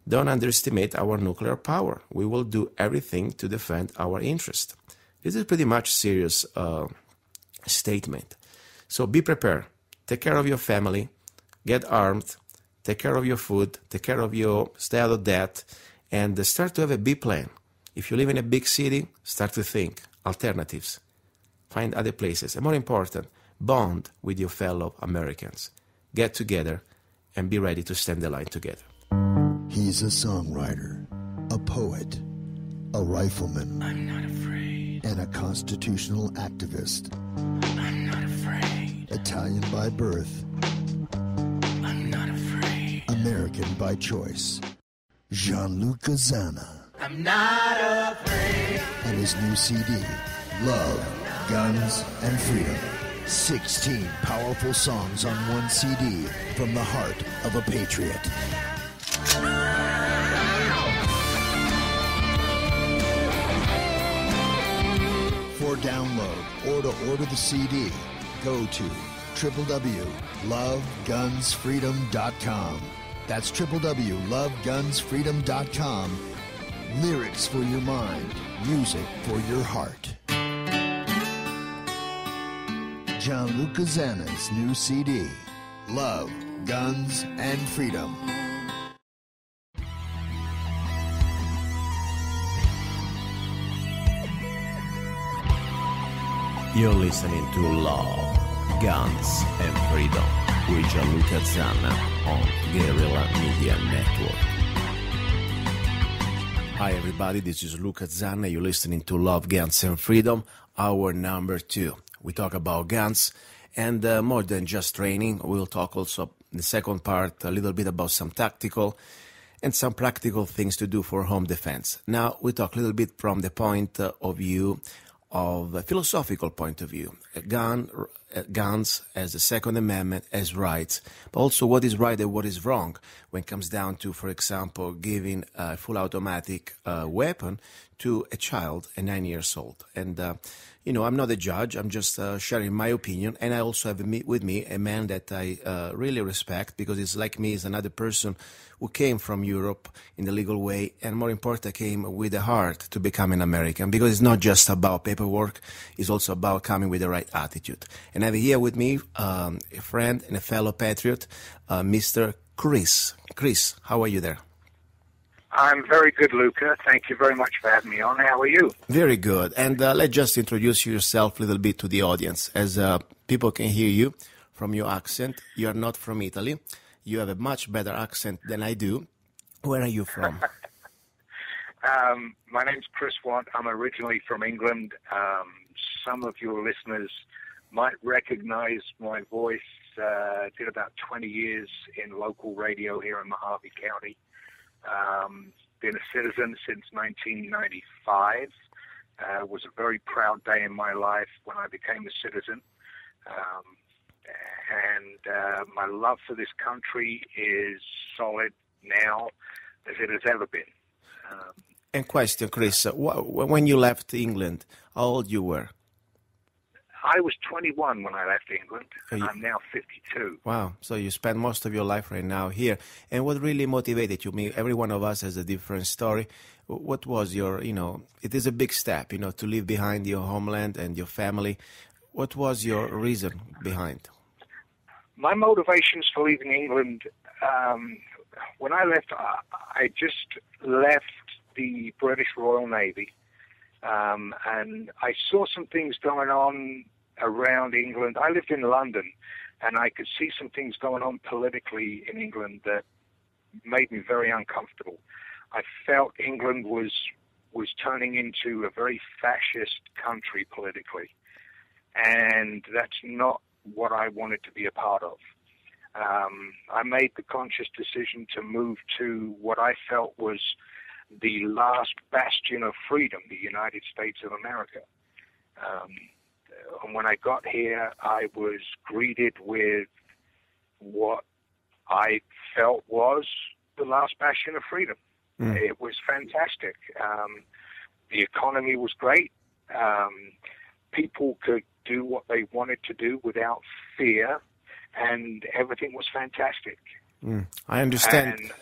don't underestimate our nuclear power. We will do everything to defend our interest. This is pretty much serious statement. So be prepared. Take care of your family. Get armed. Take care of your food. Take care of your stay out of debt. And start to have a B plan. If you live in a big city, start to think alternatives. Find other places. And more important, bond with your fellow Americans. Get together and be ready to stand the line together. He's a songwriter, a poet, a rifleman. I'm not afraid. And a constitutional activist. I'm not afraid. Italian by birth. I'm not afraid. American by choice. Gianluca Zanna. I'm not afraid. And his new CD, Love, Guns, and Freedom. 16 powerful songs on one CD from the heart of a patriot. For download or to order the CD, go to www.lovegunsfreedom.com. That's www.lovegunsfreedom.com. Lyrics for your mind, music for your heart. Gianluca Zanna's new CD, Love, Guns, and Freedom. You're listening to Love, Guns, and Freedom with Gianluca Zanna on Guerrilla Media Network. Hi everybody, this is Luca Zanna. You're listening to Love, Guns, and Freedom, hour number 2. We talk about guns and more than just training. We'll talk also in the second part a little bit about some tactical and some practical things to do for home defense. Now we talk a little bit from the point of view of a philosophical point of view. Guns as the Second Amendment as rights, but also what is right and what is wrong when it comes down to, for example, giving a full automatic weapon to a child, 9 years old. And, I'm not a judge. I'm just sharing my opinion. And I also have with me a man that I really respect because he's like me. He's another person who came from Europe in the legal way, and more important, came with a heart to become an American, because it's not just about paperwork. It's also about coming with the right attitude. And I have here with me a friend and a fellow patriot, Mr. Chris. Chris, how are you there? I'm very good, Luca. Thank you very much for having me on. How are you? Very good. And let's just introduce yourself a little bit to the audience. As people can hear you from your accent, you are not from Italy. You have a much better accent than I do. Where are you from? My name's Chris Watt. I'm originally from England. Some of your listeners might recognize my voice did about 20 years in local radio here in Mojave County. Been a citizen since 1995. Was a very proud day in my life when I became a citizen. And my love for this country is solid now as it has ever been. And question, Chris, when you left England, how old you were? I was 21 when I left England, and I'm now 52. Wow, so you spend most of your life right now here. And what really motivated you? I mean, every one of us has a different story. What was your, it is a big step, to leave behind your homeland and your family. What was your reason behind? My motivations for leaving England, when I left, I just left the British Royal Navy, and I saw some things going on around England. I lived in London, and I could see some things going on politically in England that made me very uncomfortable. I felt England was turning into a very fascist country politically, and that's not what I wanted to be a part of. I made the conscious decision to move to what I felt was the last bastion of freedom, the United States of America. And when I got here, I was greeted with what I felt was the last bastion of freedom. It was fantastic. The economy was great. People could do what they wanted to do without fear, and everything was fantastic. I understand.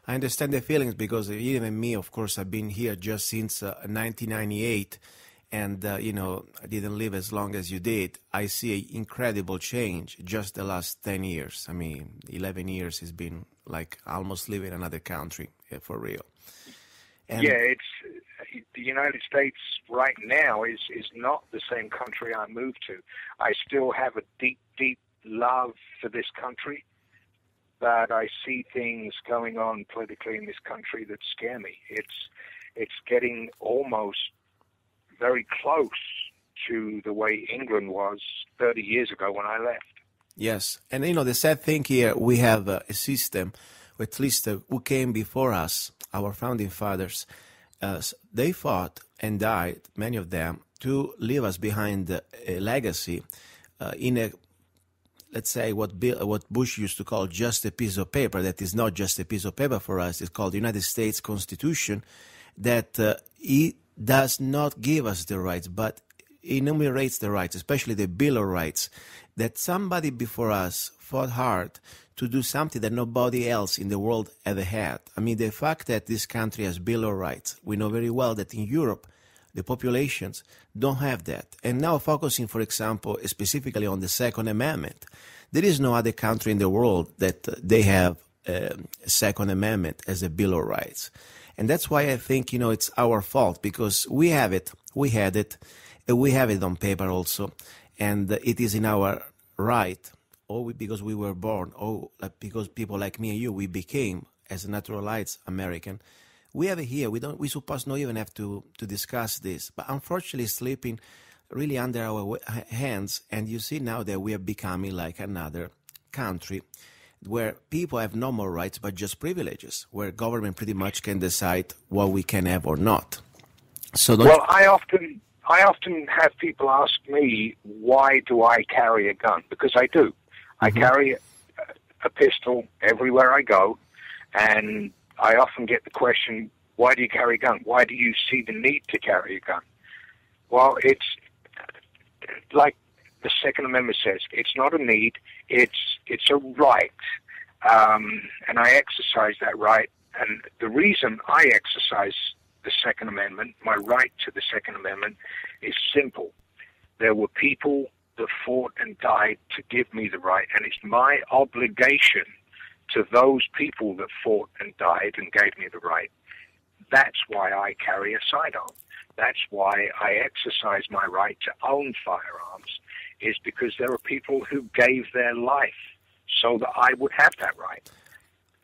I understand the feelings because even me, of course, I've been here just since 1998, and I didn't live as long as you did. I see an incredible change just the last 10 years. I mean, 11 years has been like almost living in another country, for real. And it's the United States right now is not the same country I moved to. I still have a deep, deep love for this country, but I see things going on politically in this country that scare me. It's getting almost very close to the way England was 30 years ago when I left. Yes, and the sad thing here, we have a system, at least who came before us, our founding fathers, they fought and died, many of them, to leave us behind a legacy in a, let's say, what Bush used to call just a piece of paper. That is not just a piece of paper for us. It's called the United States Constitution, that it does not give us the rights, but enumerates the rights, especially the Bill of Rights, that somebody before us fought hard to do something that nobody else in the world ever had. I mean, the fact that this country has Bill of Rights, we know very well that in Europe, the populations don't have that. And now focusing, for example, specifically on the Second Amendment, there is no other country in the world that they have a Second Amendment as a Bill of Rights. And that's why I think, it's our fault, because we have it, we had it, and we have it on paper also, and it is in our right, or because we were born, or because people like me and you, we became, as a naturalized American. We have it here. We supposed not even have to discuss this, but unfortunately it's slipping really under our hands, and you see now that we are becoming like another country where people have no more rights but just privileges, where government pretty much can decide what we can have or not. So I often have people ask me, why do I carry a gun? Because I do. I carry a pistol everywhere I go, and I often get the question, why do you carry a gun? Why do you see the need to carry a gun? Well, it's like the Second Amendment says, it's not a need, it's a right. And I exercise that right. And the reason I exercise the Second Amendment, my right to the Second Amendment, is simple. There were people that fought and died to give me the right, and it's my obligation to those people that fought and died and gave me the right. That's why I carry a sidearm. That's why I exercise my right to own firearms, is because there are people who gave their life so that I would have that right.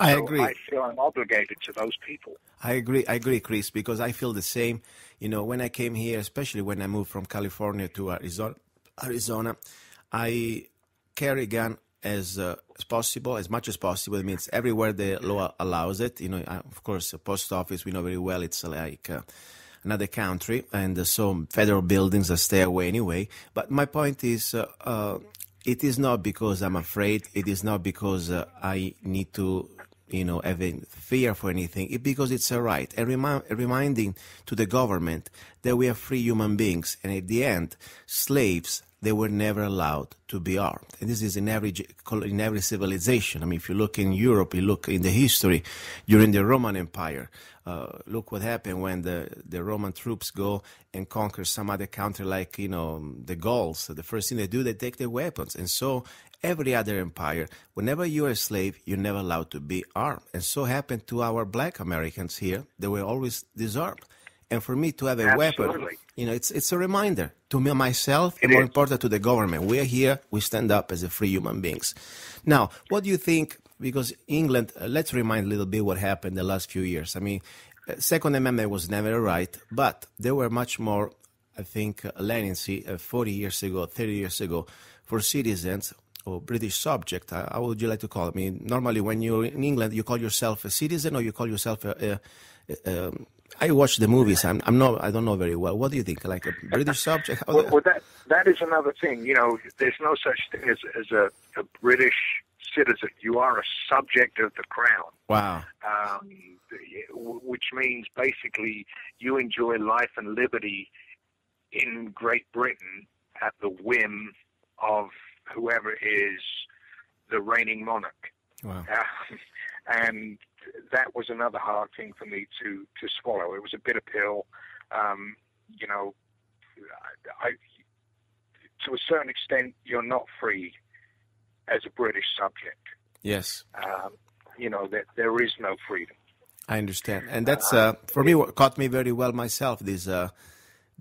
I agree. I feel I'm obligated to those people. I agree, Chris, because I feel the same. When I came here, especially when I moved from California to Arizona, I carry a gun as possible, as much as possible. It means everywhere the law allows it. Of course, a post office, we know very well, it's like another country, and so federal buildings stay away anyway. But my point is, it is not because I'm afraid. It is not because I need to, have a fear for anything. It's because it's a right. And reminding to the government that we are free human beings. And at the end, slaves, they were never allowed to be armed. And this is in every civilization. I mean, if you look in Europe, you look in the history during the Roman Empire. Look what happened when the Roman troops go and conquer some other country like, the Gauls. The first thing they do, they take their weapons. And so every other empire, whenever you're a slave, you're never allowed to be armed. And so happened to our black Americans here. They were always disarmed. And for me to have a weapon, it's a reminder to me, myself, and more important to the government. We are here, we stand up as a free human beings. Now, what do you think? Because England, let's remind a little bit what happened the last few years. I mean, Second Amendment was never right, but there were much more, I think, leniency 40 years ago, 30 years ago for citizens or British subject. How would you like to call it? I mean, normally when you're in England, you call yourself a citizen or you call yourself I watch the movies. I don't know very well. What do you think? Like a British subject? Well, that is another thing. There's no such thing as a British citizen. You are a subject of the crown. Wow. Which means basically you enjoy life and liberty in Great Britain at the whim of whoever is the reigning monarch. Wow. And that was another hard thing for me to swallow. It was a bitter pill. To a certain extent, you're not free as a British subject. Yes. That there is no freedom. I understand. And that's, for me, what caught me very well myself, this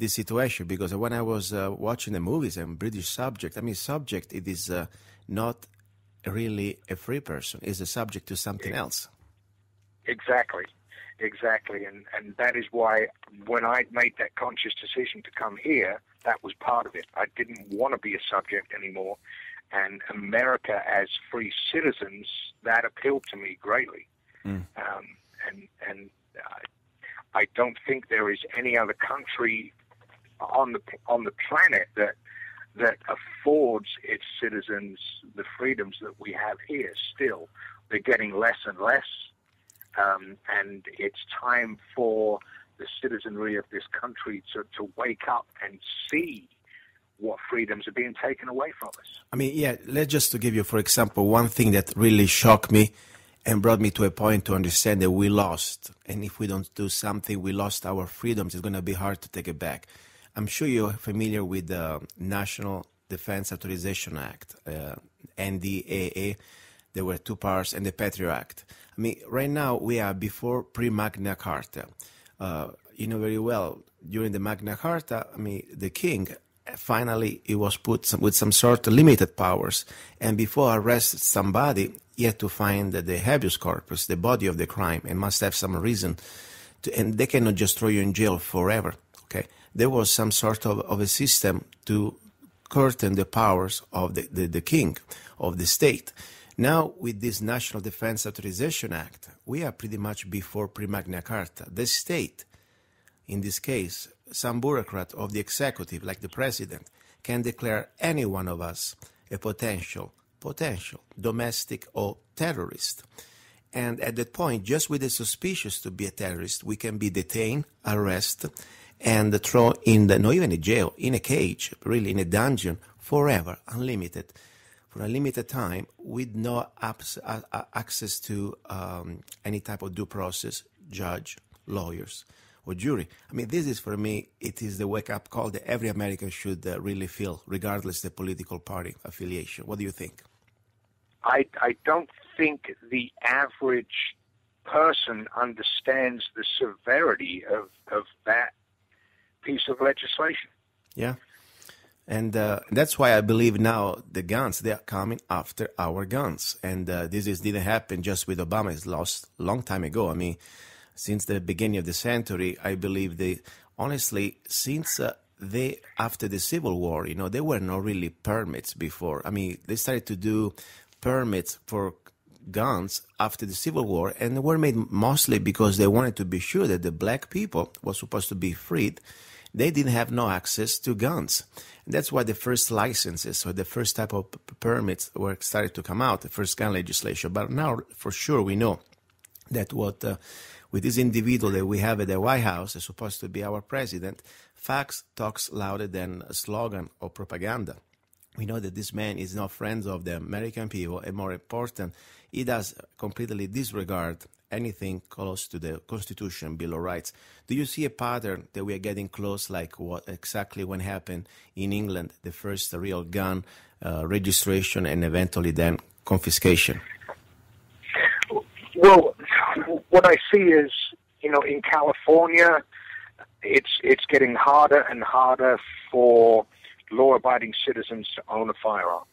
situation, because when I was watching the movies and British subject, subject, it is not really a free person. It's a subject to something else. Exactly. And that is why when I made that conscious decision to come here, that was part of it. I didn't want to be a subject anymore. And America as free citizens, that appealed to me greatly. And I don't think there is any other country on the planet that affords its citizens the freedoms that we have here. Still, they're getting less and less, and it's time for the citizenry of this country to wake up and see what freedoms are being taken away from us. Let's just to give you, for example, one thing that really shocked me and brought me to a point to understand that we lost. And if we don't do something, we lost our freedoms. It's going to be hard to take it back. I'm sure you're familiar with the National Defense Authorization Act, NDAA. There were two parts, and the Patriot Act. Right now we are before pre-Magna Carta. You know very well, during the Magna Carta, the king, finally he was put with some sort of limited powers. And before arrest somebody, he had to find the habeas corpus, the body of the crime, and must have some reason. And they cannot just throw you in jail forever. Okay, there was some sort of a system to curtain the powers of the king, of the state. Now, with this National Defense Authorization Act, we are pretty much before pre-Magna Carta. The state, in this case, some bureaucrat of the executive, like the president, can declare any one of us a potential domestic or terrorist. And at that point, just with the suspicious to be a terrorist, we can be detained, arrested, and thrown in not even a jail, in a cage, really in a dungeon, forever, unlimited, for a limited time, with no access to any type of due process, judge, lawyers, or jury. This is, for me, it is the wake-up call that every American should really feel, regardless of the political party affiliation. What do you think? I don't think the average person understands the severity of that piece of legislation. Yeah. And that's why I believe now the guns, they are coming after our guns. And this didn't happen just with Obama. It's lost a long time ago. Since the beginning of the century, I believe honestly, since after the Civil War, there were no really permits before. They started to do permits for guns after the Civil War, and they were made mostly because they wanted to be sure that the black people were supposed to be freed. They didn't have no access to guns. And that's why the first licenses or the first type of permits were started to come out, the first gun legislation. But now, for sure, we know that with this individual that we have at the White House, is supposed to be our president, facts talks louder than a slogan or propaganda. We know that this man is not friends of the American people, and more important, he does completely disregard anything close to the Constitution, Bill of Rights. Do you see a pattern that we are getting close, like what exactly when happened in England, the first real gun registration and eventually then confiscation? Well, what I see is, in California, it's getting harder and harder for law-abiding citizens to own a firearm.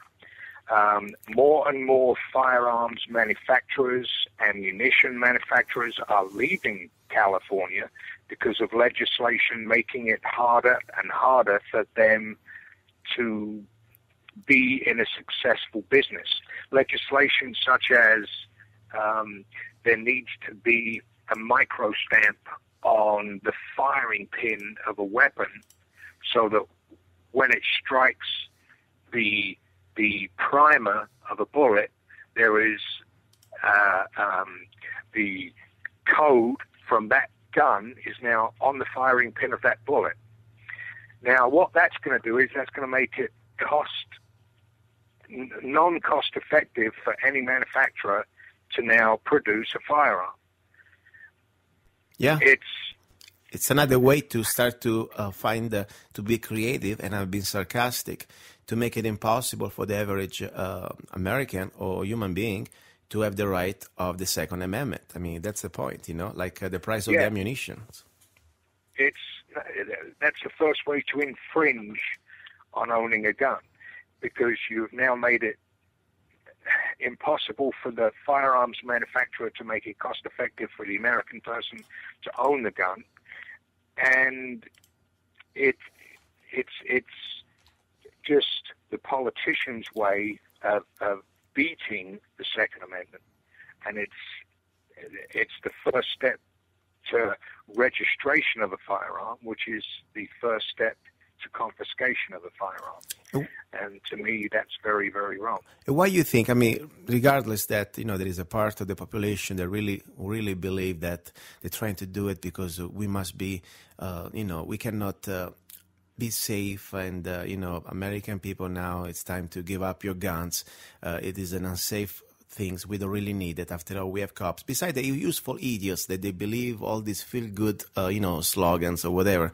More and more firearms manufacturers and munition manufacturers are leaving California because of legislation making it harder and harder for them to be in a successful business. Legislation such as there needs to be a microstamp on the firing pin of a weapon so that when it strikes the primer of a bullet, there is the code from that gun is now on the firing pin of that bullet. Now, what that's going to do is that's going to make it non-cost effective for any manufacturer to now produce a firearm. Yeah. It's another way to start to to be creative, and I've been sarcastic, to make it impossible for the average American or human being to have the right of the Second Amendment. I mean, that's the point, like the price of the ammunition. That's the first way to infringe on owning a gun, because you've now made it impossible for the firearms manufacturer to make it cost effective for the American person to own the gun. And it's just the politicians' way of beating the Second Amendment, and it's the first step to registration of a firearm, which is the first step to confiscation of a firearm. And to me, that's very, very wrong. Why do you think, regardless that, there is a part of the population that really believe that they're trying to do it because we must be, we cannot be safe, and, American people now, it's time to give up your guns. It is an unsafe things. We don't really need it. After all, we have cops. Besides the useful idiots that they believe all these feel-good, slogans or whatever.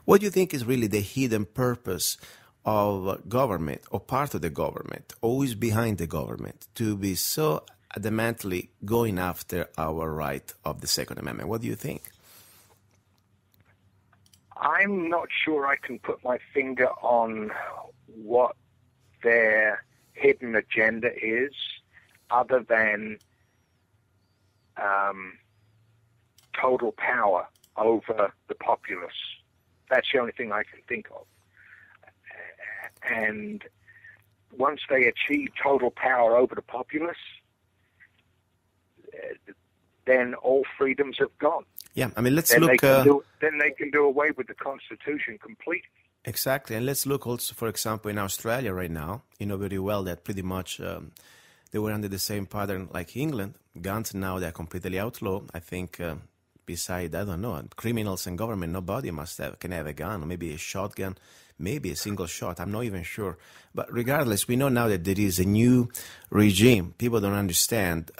What do you think is really the hidden purpose of government, or part of the government, always behind the government, to be so adamantly going after our right of the Second Amendment? What do you think? I'm not sure I can put my finger on what their hidden agenda is, other than total power over the populace. That's the only thing I can think of. And once they achieve total power over the populace, then all freedoms have gone. Yeah, let's then look... then they can do away with the Constitution completely. Exactly, and let's look also, for example, in Australia right now. You know very well that pretty much they were under the same pattern like England. Guns now, they're completely outlawed. I think... beside, I don't know, criminals and government, nobody can have a gun, or maybe a shotgun, maybe a single shot. I'm not even sure. But regardless, we know now that there is a new regime. People don't understand.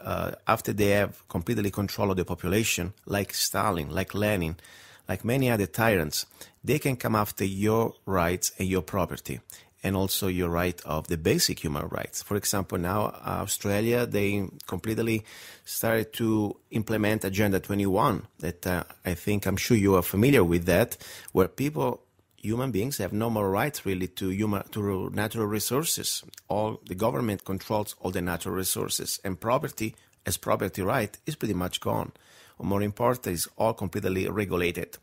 After they have completely control of the population, like Stalin, like Lenin, like many other tyrants, they can come after your rights and your property, and also your right of the basic human rights. For example, now Australia, they completely started to implement Agenda 21 that I'm sure you are familiar with that, where human beings have no more rights really to natural resources. The government controls all the natural resources, and property as property right is pretty much gone. Or more important, is all completely regulated.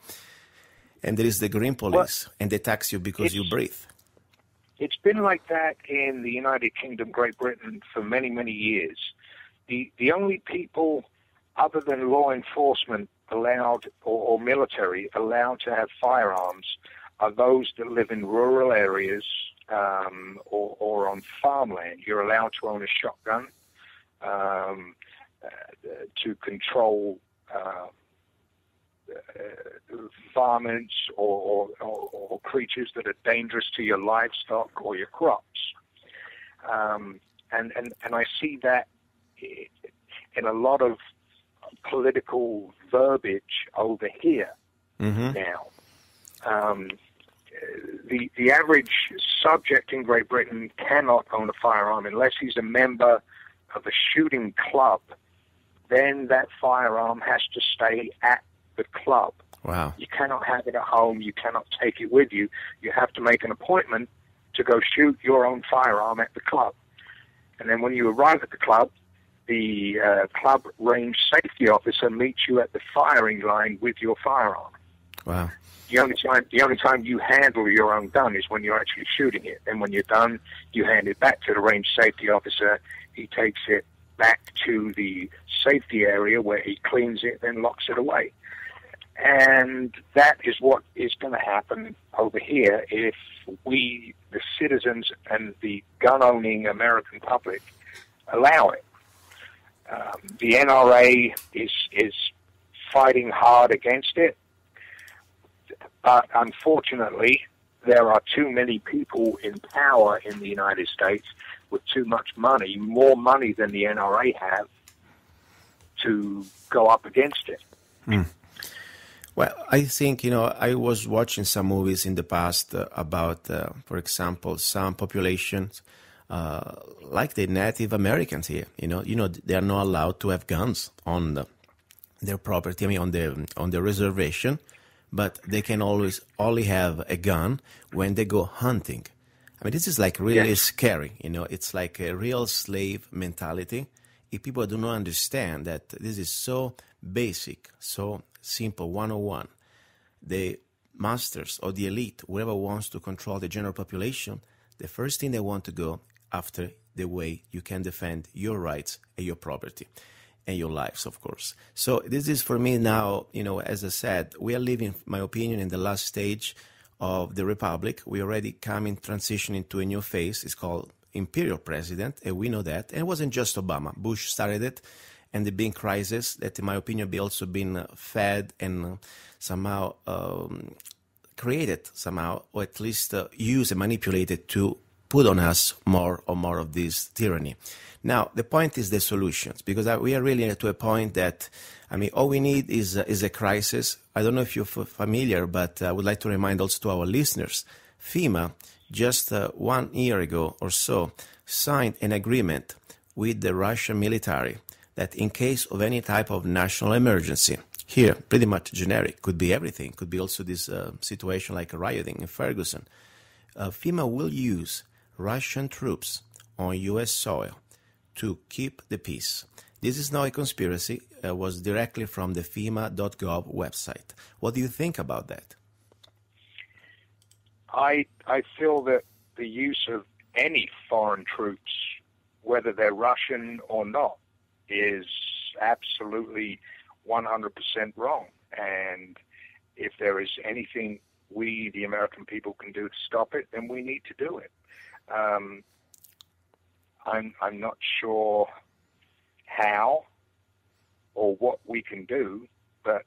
And there is the green police, and they tax you because you breathe. It's been like that in the United Kingdom, Great Britain, for many, many years. The only people other than law enforcement allowed, or military, allowed to have firearms are those that live in rural areas or on farmland. You're allowed to own a shotgun to control varmints or creatures that are dangerous to your livestock or your crops. And I see that in a lot of political verbiage over here now. The average subject in Great Britain cannot own a firearm unless he's a member of a shooting club. Then that firearm has to stay at the club. Wow. You cannot have it at home. You cannot take it with you. You have to make an appointment to go shoot your own firearm at the club. And then when you arrive at the club, the club range safety officer meets you at the firing line with your firearm. Wow. The only time you handle your own gun is when you're actually shooting it. And when you're done, you hand it back to the range safety officer. He takes it back to the safety area where he cleans it and locks it away. And that is what is going to happen over here if we, the citizens and the gun-owning American public, allow it. The NRA is fighting hard against it, but unfortunately, there are too many people in power in the United States with too much money, more money than the NRA have, to go up against it. Well, I think, I was watching some movies in the past about, for example, some populations, like the Native Americans here, they are not allowed to have guns on their property, on the reservation, but they can always only have a gun when they go hunting. This is like really scary, it's like a real slave mentality. If people do not understand that this is so basic, so simple, 101, the masters or the elite, whoever wants to control the general population, the first thing they want to go after the way you can defend your rights and your property and your lives, of course. So this is for me now, as I said, we are living, in my opinion, in the last stage of the Republic. We already transitioning to a new phase. It's called imperial president, and we know that. And it wasn't just Obama. Bush started it, and the big crisis that, in my opinion, be also been fed and somehow created somehow, or at least used and manipulated to put on us more and more of this tyranny. Now, the point is the solutions, because we are really to a point that, all we need is a crisis. I don't know if you're familiar, but I would like to remind also to our listeners, FEMA, just 1 year ago or so, signed an agreement with the Russian military that in case of any type of national emergency, here, pretty much generic, could be everything, could be also this situation like rioting in Ferguson, FEMA will use Russian troops on U.S. soil to keep the peace. This is not a conspiracy. It was directly from the FEMA.gov website. What do you think about that? I feel that the use of any foreign troops, whether they're Russian or not, is absolutely 100% wrong. And if there is anything we, the American people, can do to stop it, then we need to do it. I'm not sure how or what we can do, but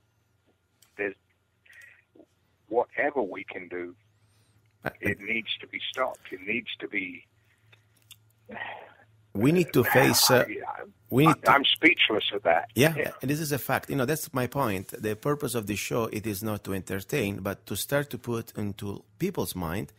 there's whatever we can do, it needs to be stopped. It needs to be. We need to face. I'm speechless at that. Yeah, and this is a fact. That's my point. The purpose of this show, it is not to entertain, but to start to put into people's mind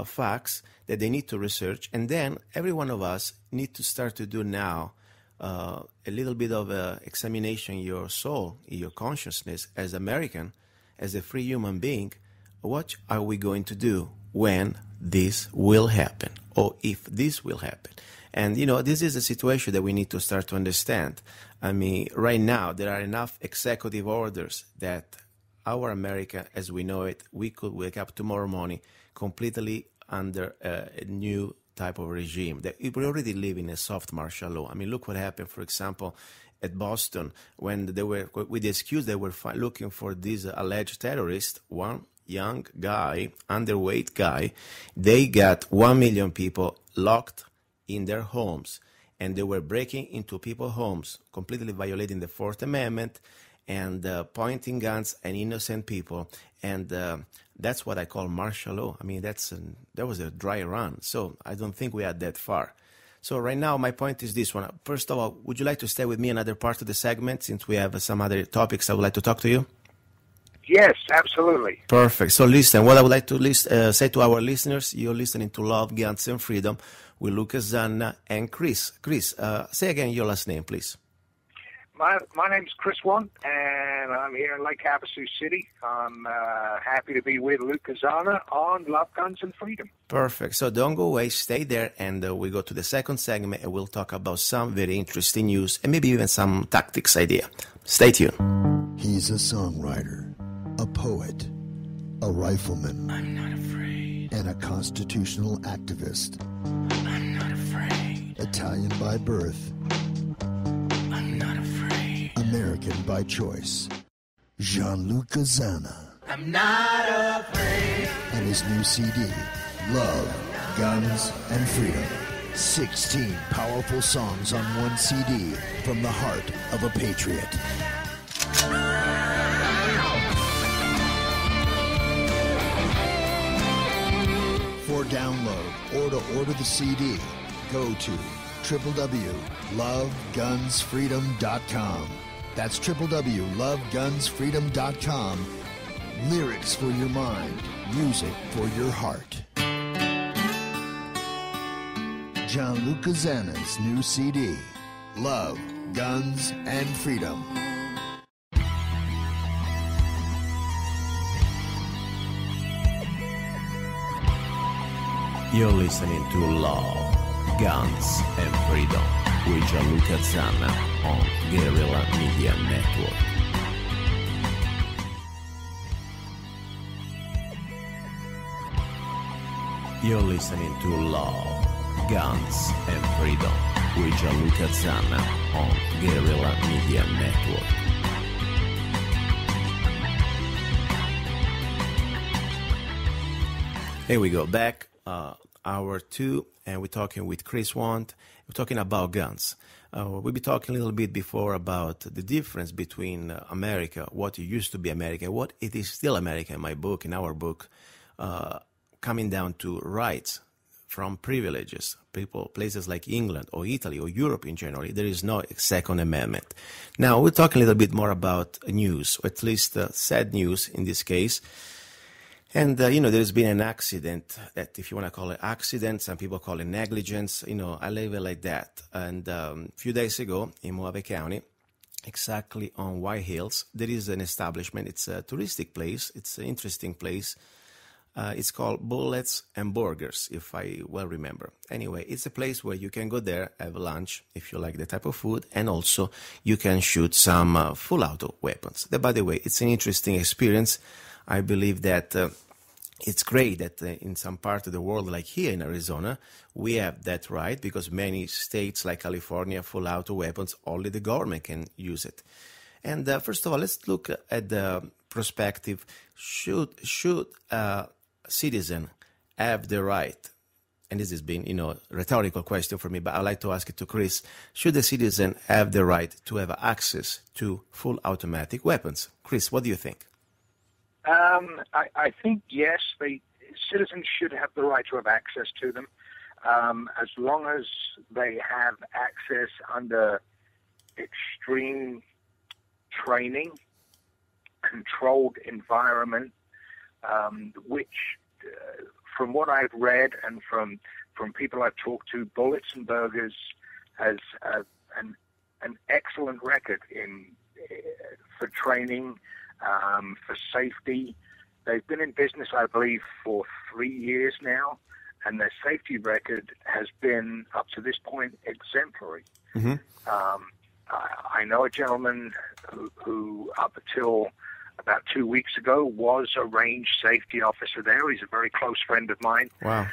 facts that they need to research, and then every one of us need to start to do now a little bit of examination in your soul, in your consciousness as American, as a free human being. What are we going to do when this will happen, or if this will happen? And, this is a situation that we need to start to understand. Right now, there are enough executive orders that our America, as we know it, we could wake up tomorrow morning completely under a new type of regime. We already live in a soft martial law. I mean, look what happened, for example, at Boston, when they were, with the excuse they were looking for this alleged terrorist, one young guy, underweight guy. They got 1 million people locked in their homes, and they were breaking into people's homes, completely violating the Fourth Amendment, and pointing guns at innocent people. And that's what I call martial law. I mean, that was a dry run. So I don't think we are that far. So right now, my point is this one. First of all, would you like to stay with me another part of the segment, since we have some other topics I would like to talk to you? Yes, absolutely. Perfect. So listen, what I would like to say to our listeners, you're listening to Love, Guns, and Freedom with Luca Zanna and Chris. Chris, say again your last name, please. My name's Chris One, and I'm here in Lake Havasu City. I'm happy to be with Luca Zanna on Love, Guns, and Freedom. Perfect. So don't go away. Stay there, and we go to the second segment, and we'll talk about some very interesting news and maybe even some tactics idea. Stay tuned. He's a songwriter, a poet, a rifleman. I'm not afraid. And a constitutional activist. I'm not afraid. Italian by birth. I'm not afraid. American by choice. Gianluca Zanna. I'm not afraid. And his new CD, Love, Guns, and Freedom. 16 powerful songs on one CD from the heart of a patriot. For download or to order the CD, go to www.lovegunsfreedom.com. That's www.lovegunsfreedom.com. Lyrics for your mind, music for your heart. Gianluca Zanna's new CD, Love, Guns, and Freedom. You're listening to Love, Guns, and Freedom with Gianluca Zanna on Guerrilla Media Network. You're listening to Love, Guns, and Freedom with Gianluca Zanna on Guerrilla Media Network. Here we go, back. Hour 2, and we're talking with Chris Want. We're talking about guns. We'll be talking a little bit before about the difference between America, what it used to be America, what it is still America in my book, in our book, coming down to rights from privileges. Places like England or Italy or Europe in general, there is no Second Amendment. Now, we're talking a little bit more about news, or at least sad news in this case. And, there's been an accident that, if you want to call it accident, some people call it negligence, I leave it like that. And a few days ago in Mojave County, exactly on White Hills, there is an establishment. It's a touristic place. It's an interesting place. It's called Bullets and Burgers, if I well remember. Anyway, it's a place where you can go there, have lunch, if you like the type of food, and also you can shoot some full auto weapons. By the way, it's an interesting experience. I believe that it's great that in some part of the world, like here in Arizona, we have that right, because many states like California, full auto weapons, only the government can use it. And first of all, let's look at the perspective. Should a citizen have the right, and this has been, a rhetorical question for me, but I'd like to ask it to Chris, should a citizen have the right to have access to full automatic weapons? Chris, what do you think? I think, yes, citizens should have the right to have access to them, as long as they have access under extreme training, controlled environment, which, from what I've read and from people I've talked to, Bullets and Burgers has an excellent record for training, for safety. They've been in business, I believe, for 3 years now, and their safety record has been, up to this point, exemplary. Mm-hmm. I know a gentleman who up until about 2 weeks ago, was a range safety officer there. He's a very close friend of mine. Wow.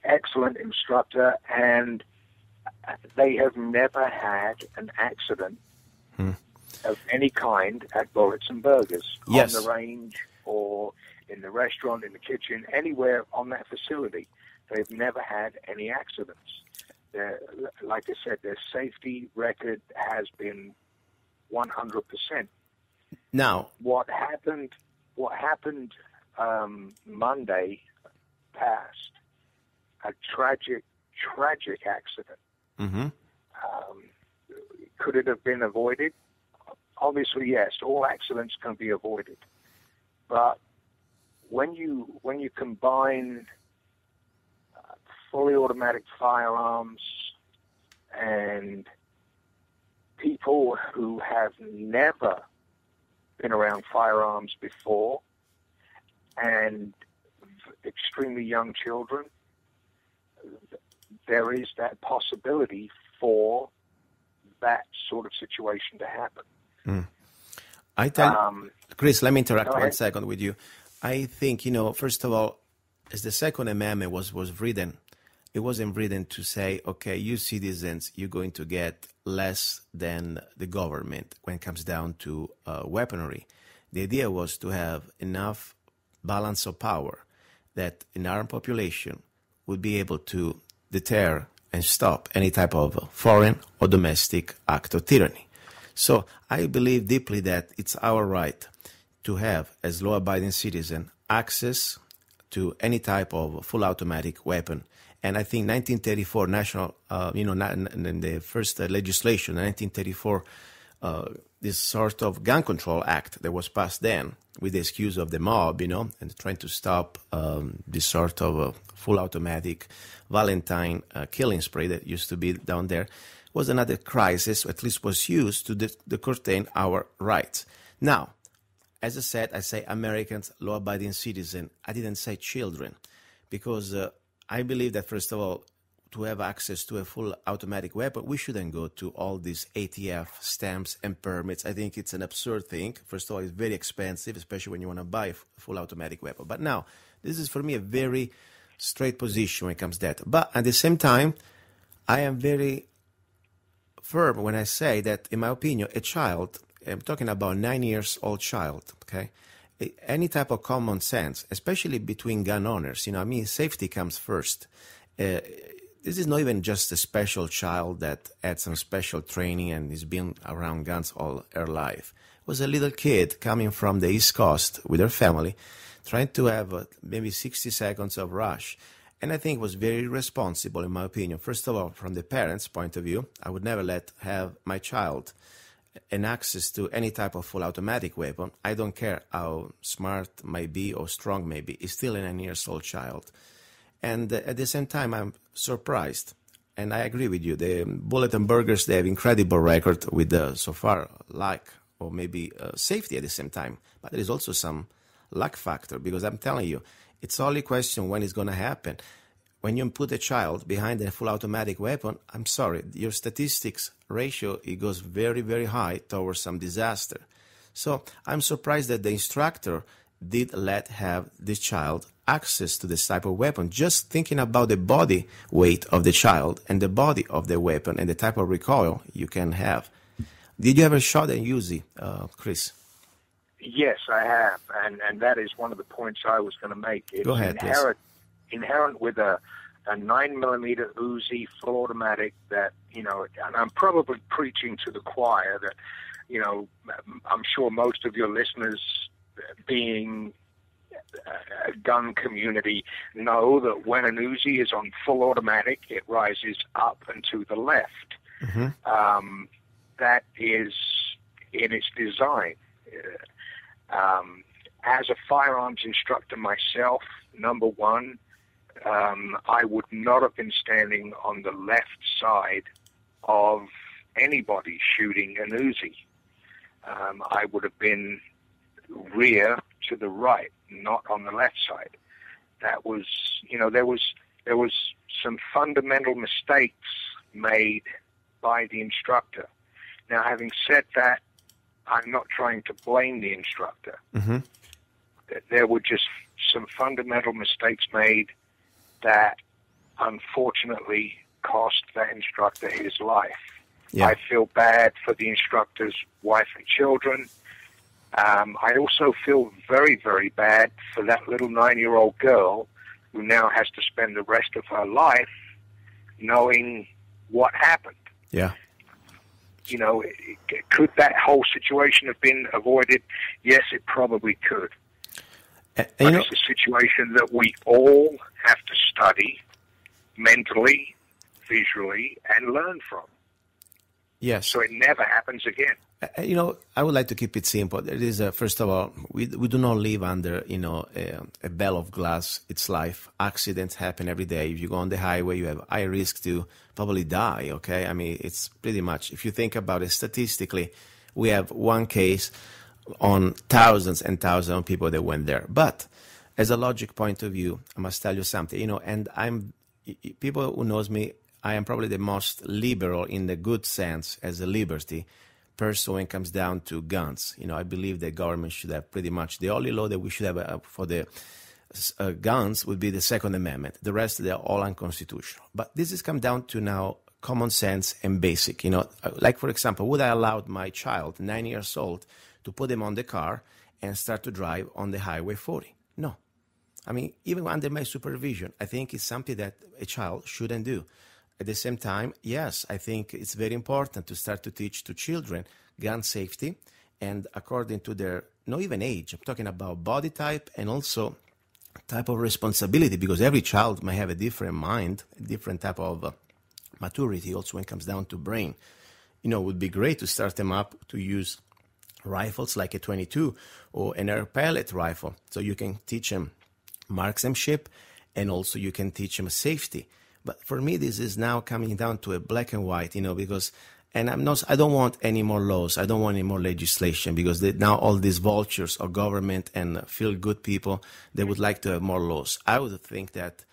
Excellent instructor, and they have never had an accident of any kind at Bullets and Burgers, Yes. on the range or in the restaurant, in the kitchen, anywhere on that facility. They've never had any accidents. Like I said, their safety record has been 100%. Now, What happened Monday past, a tragic accident. mm-hmm. Could it have been avoided? Obviously, yes. All accidents can be avoided. But when you combine fully automatic firearms and people who have never been around firearms before and extremely young children, there is that possibility for that sort of situation to happen. I tell Chris, let me interrupt Go 1 ahead. second with you. I think, first of all, as the Second Amendment was written, it wasn't written to say, okay, you citizens, you're going to get less than the government when it comes down to weaponry. The idea was to have enough balance of power that an armed population would be able to deter and stop any type of foreign or domestic act of tyranny. So I believe deeply that it's our right to have, as law-abiding citizen, access to any type of full automatic weapon. And I think 1934 national, in the first legislation, 1934, this sort of gun control act that was passed then with the excuse of the mob, and trying to stop this sort of full automatic Valentine killing spree that used to be down there, was another crisis, or at least was used to curtail our rights. Now, as I said, I say Americans, law-abiding citizen. I didn't say children, because I believe that, first of all, to have access to a full automatic weapon, we shouldn't go to all these ATF stamps and permits. I think it's an absurd thing. First of all, it's very expensive, especially when you want to buy a full automatic weapon. But now, this is for me a very straight position when it comes to that. But at the same time, I am very firm when I say that, in my opinion, a child, I'm talking about 9 years old child, okay? Any type of common sense, especially between gun owners, safety comes first. This is not even just a special child that had some special training and has been around guns all her life. It was a little kid coming from the East Coast with her family, trying to have maybe 60 seconds of rush. And I think it was very responsible, in my opinion. First of all, from the parents' point of view, I would never have my child an access to any type of full automatic weapon. I don't care how smart may be or strong may be. It's still a 9 years old child. And at the same time, I'm surprised. And I agree with you. The Bullet and Burgers, they have incredible record with so far or maybe safety at the same time. But there is also some luck factor, because I'm telling you, it's only a question when it's going to happen. When you put a child behind a full automatic weapon, I'm sorry, your statistics ratio, it goes very, very high towards some disaster. So I'm surprised that the instructor did have this child access to this type of weapon, just thinking about the body weight of the child and the body of the weapon and the type of recoil you can have. Did you ever shot a UZI, Chris? Yes, I have, and that is one of the points I was going to make. It's Go ahead, inherent with a 9mm Uzi full automatic that, and I'm probably preaching to the choir that, I'm sure most of your listeners, being a gun community, know that when an Uzi is on full automatic, it rises up and to the left. Mm-hmm. That is in its design. As a firearms instructor myself, number one, I would not have been standing on the left side of anybody shooting an Uzi. I would have been rear to the right, not on the left side. That was, there was some fundamental mistakes made by the instructor. Now, having said that, I'm not trying to blame the instructor. There were just some fundamental mistakes made that unfortunately cost that instructor his life. I feel bad for the instructor's wife and children. I also feel very, very bad for that little 9-year-old girl who now has to spend the rest of her life knowing what happened. Yeah. You know, could that whole situation have been avoided? Yes, it probably could. But it's a situation that we all have to study mentally, visually, and learn from. Yes. So it never happens again. You know, I would like to keep it simple. There is, first of all, we do not live under, you know, a bell of glass. It's life. Accidents happen every day. If you go on the highway, you have high risk to probably die, okay? I mean, it's pretty much, if you think about it statistically, we have one case on thousands and thousands of people that went there. But as a logic point of view, I must tell you something, you know, and people who knows me, I am probably the most liberal in the good sense as a liberty person when it comes down to guns. You know, I believe the government should have pretty much the only law that we should have for the guns would be the Second Amendment. The rest, they're all unconstitutional. But this has come down to now common sense and basic. You know, like, for example, would I allow my child, 9 years old, to put him on the car and start to drive on the Highway 40? No. I mean, even under my supervision, I think it's something that a child shouldn't do. At the same time, yes, I think it's very important to start to teach to children gun safety, and according to their, not even age, I'm talking about body type and also type of responsibility, because every child might have a different mind, a different type of maturity also when it comes down to brain. You know, it would be great to start them up to use rifles like a .22 or an air pellet rifle, so you can teach them marksmanship and also you can teach them safety. But for me, this is now coming down to a black and white, you know, because, and I don't want any more laws. I don't want any more legislation, because now all these vultures of government and feel-good people, they would like to have more laws. I would think that.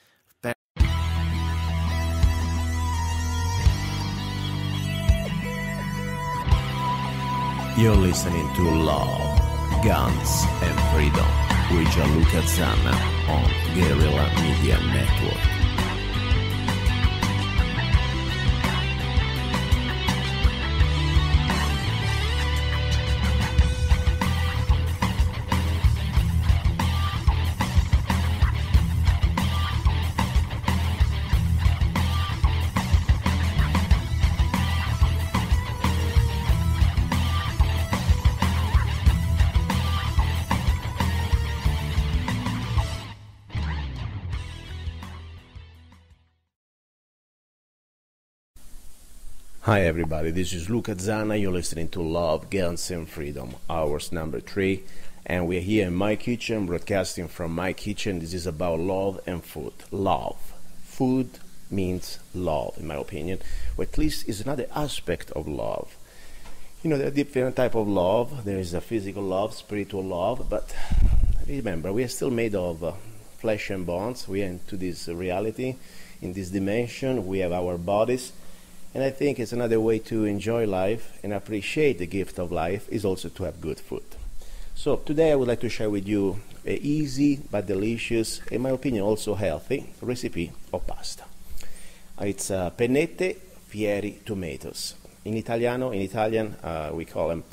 You're listening to Love, Guns and Freedom with Luca Zanna on Guerrilla Media Network. Hi everybody, this is Luca Zanna. You're listening to Love, Guns and Freedom, hours number 3, and we're here in my kitchen, broadcasting from my kitchen. This is about love and food. Love. Food means love, in my opinion, or at least is another aspect of love. You know, there are different types of love. There is a physical love, spiritual love, but remember, we are still made of flesh and bones. We are into this reality, in this dimension. We have our bodies. And I think it's another way to enjoy life and appreciate the gift of life is also to have good food. So today I would like to share with you an easy but delicious, in my opinion also healthy, recipe of pasta. It's Penne Fiery tomatoes. In Italian, we call them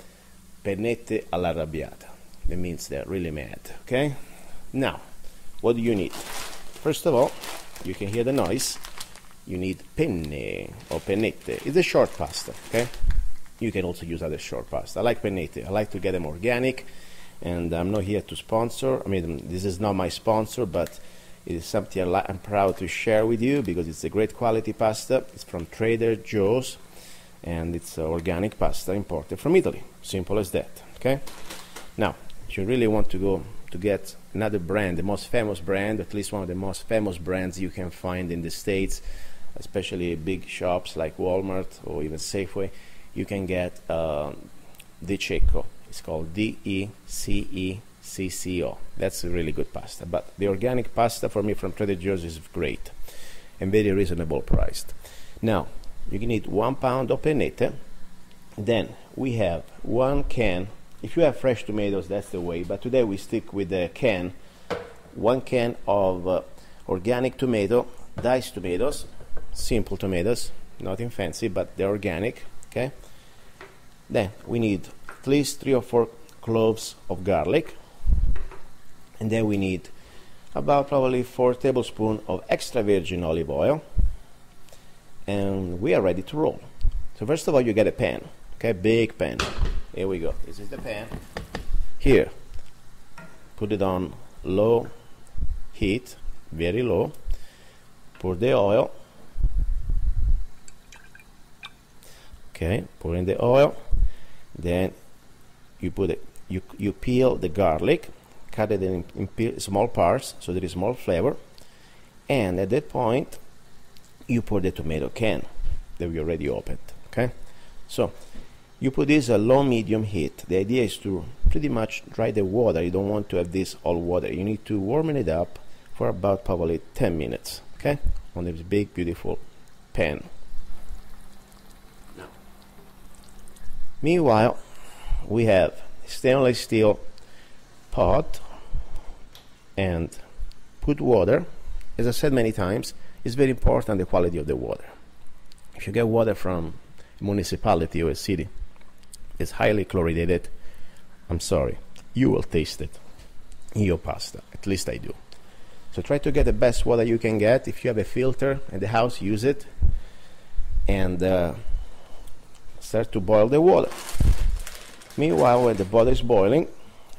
pennette all'arrabbiata. That means they're really mad, okay? Now, what do you need? First of all, you can hear the noise. You need penne or pennette. It's a short pasta, okay? You can also use other short pasta. I like pennette. I like to get them organic, and I'm not here to sponsor. I mean, this is not my sponsor, but it is something I'm proud to share with you because it's a great quality pasta. It's from Trader Joe's, and it's organic pasta imported from Italy. Simple as that, okay? Now, if you really want to go to get another brand, the most famous brand, at least one of the most famous brands you can find in the States, especially big shops like Walmart or even Safeway, you can get Di Cecco. It's called D-E-C-E-C-C-O. That's a really good pasta. But the organic pasta for me from Trader Joe's is great and very reasonable priced. Now, you can need 1 pound of pennette. Then we have 1 can. If you have fresh tomatoes, that's the way, but today we stick with the can. 1 can of organic tomato, diced tomatoes, simple tomatoes, nothing fancy, but they're organic, okay? Then we need at least 3 or 4 cloves of garlic, and then we need about probably 4 tablespoons of extra virgin olive oil, and we are ready to roll. So first of all, you get a pan, okay, big pan. Here we go. This is the pan. Here, put it on low heat, very low. Pour the oil. Okay, pour in the oil. Then you put it. You peel the garlic, cut it in small parts so there is more flavor. And at that point, you pour the tomato can that we already opened. Okay, so you put this at low medium heat. The idea is to pretty much dry the water. You don't want to have this all water. You need to warm it up for about probably 10 minutes. Okay, on this big beautiful pan. No. Meanwhile, we have stainless steel pot and put water. As I said many times, it's very important the quality of the water. If you get water from a municipality or a city, it's highly chlorinated. I'm sorry, you will taste it in your pasta. At least I do. So try to get the best water you can get. If you have a filter in the house, use it, and start to boil the water. Meanwhile, when the water is boiling,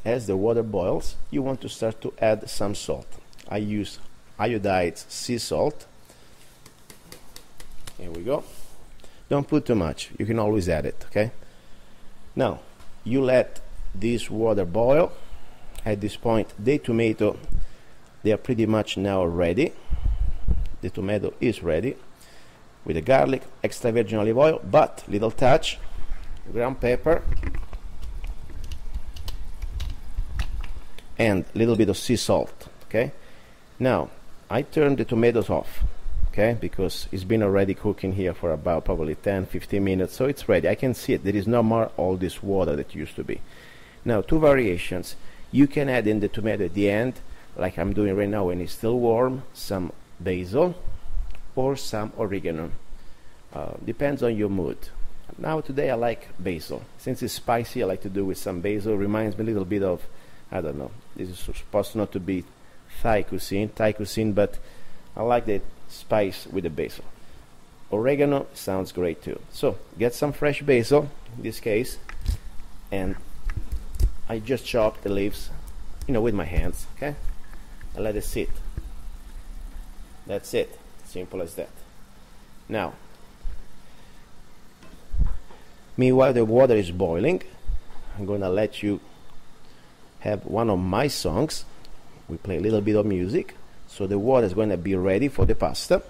as the water boils, you want to start to add some salt. I use iodized sea salt. Here we go. Don't put too much. You can always add it, okay? Now, you let this water boil. At this point, the tomato, they are pretty much now ready. The tomato is ready with the garlic, extra virgin olive oil, but little touch, ground pepper, and a little bit of sea salt, okay? Now, I turn the tomatoes off, okay, because it's been already cooking here for about probably 10-15 minutes, so it's ready. I can see it. There is no more all this water that used to be. Now, 2 variations. You can add in the tomato at the end, like I'm doing right now when it's still warm, some basil or some oregano. Depends on your mood. Now today I like basil. Since it's spicy, I like to do with some basil. Reminds me a little bit of, I don't know, this is supposed not to be Thai cuisine, but I like the spice with the basil. Oregano sounds great too. So get some fresh basil, in this case, and I just chop the leaves, with my hands, okay? I let it sit. That's it. Simple as that. Now, meanwhile the water is boiling, I'm gonna let you have one of my songs. We play a little bit of music, so the water is going to be ready for the pasta,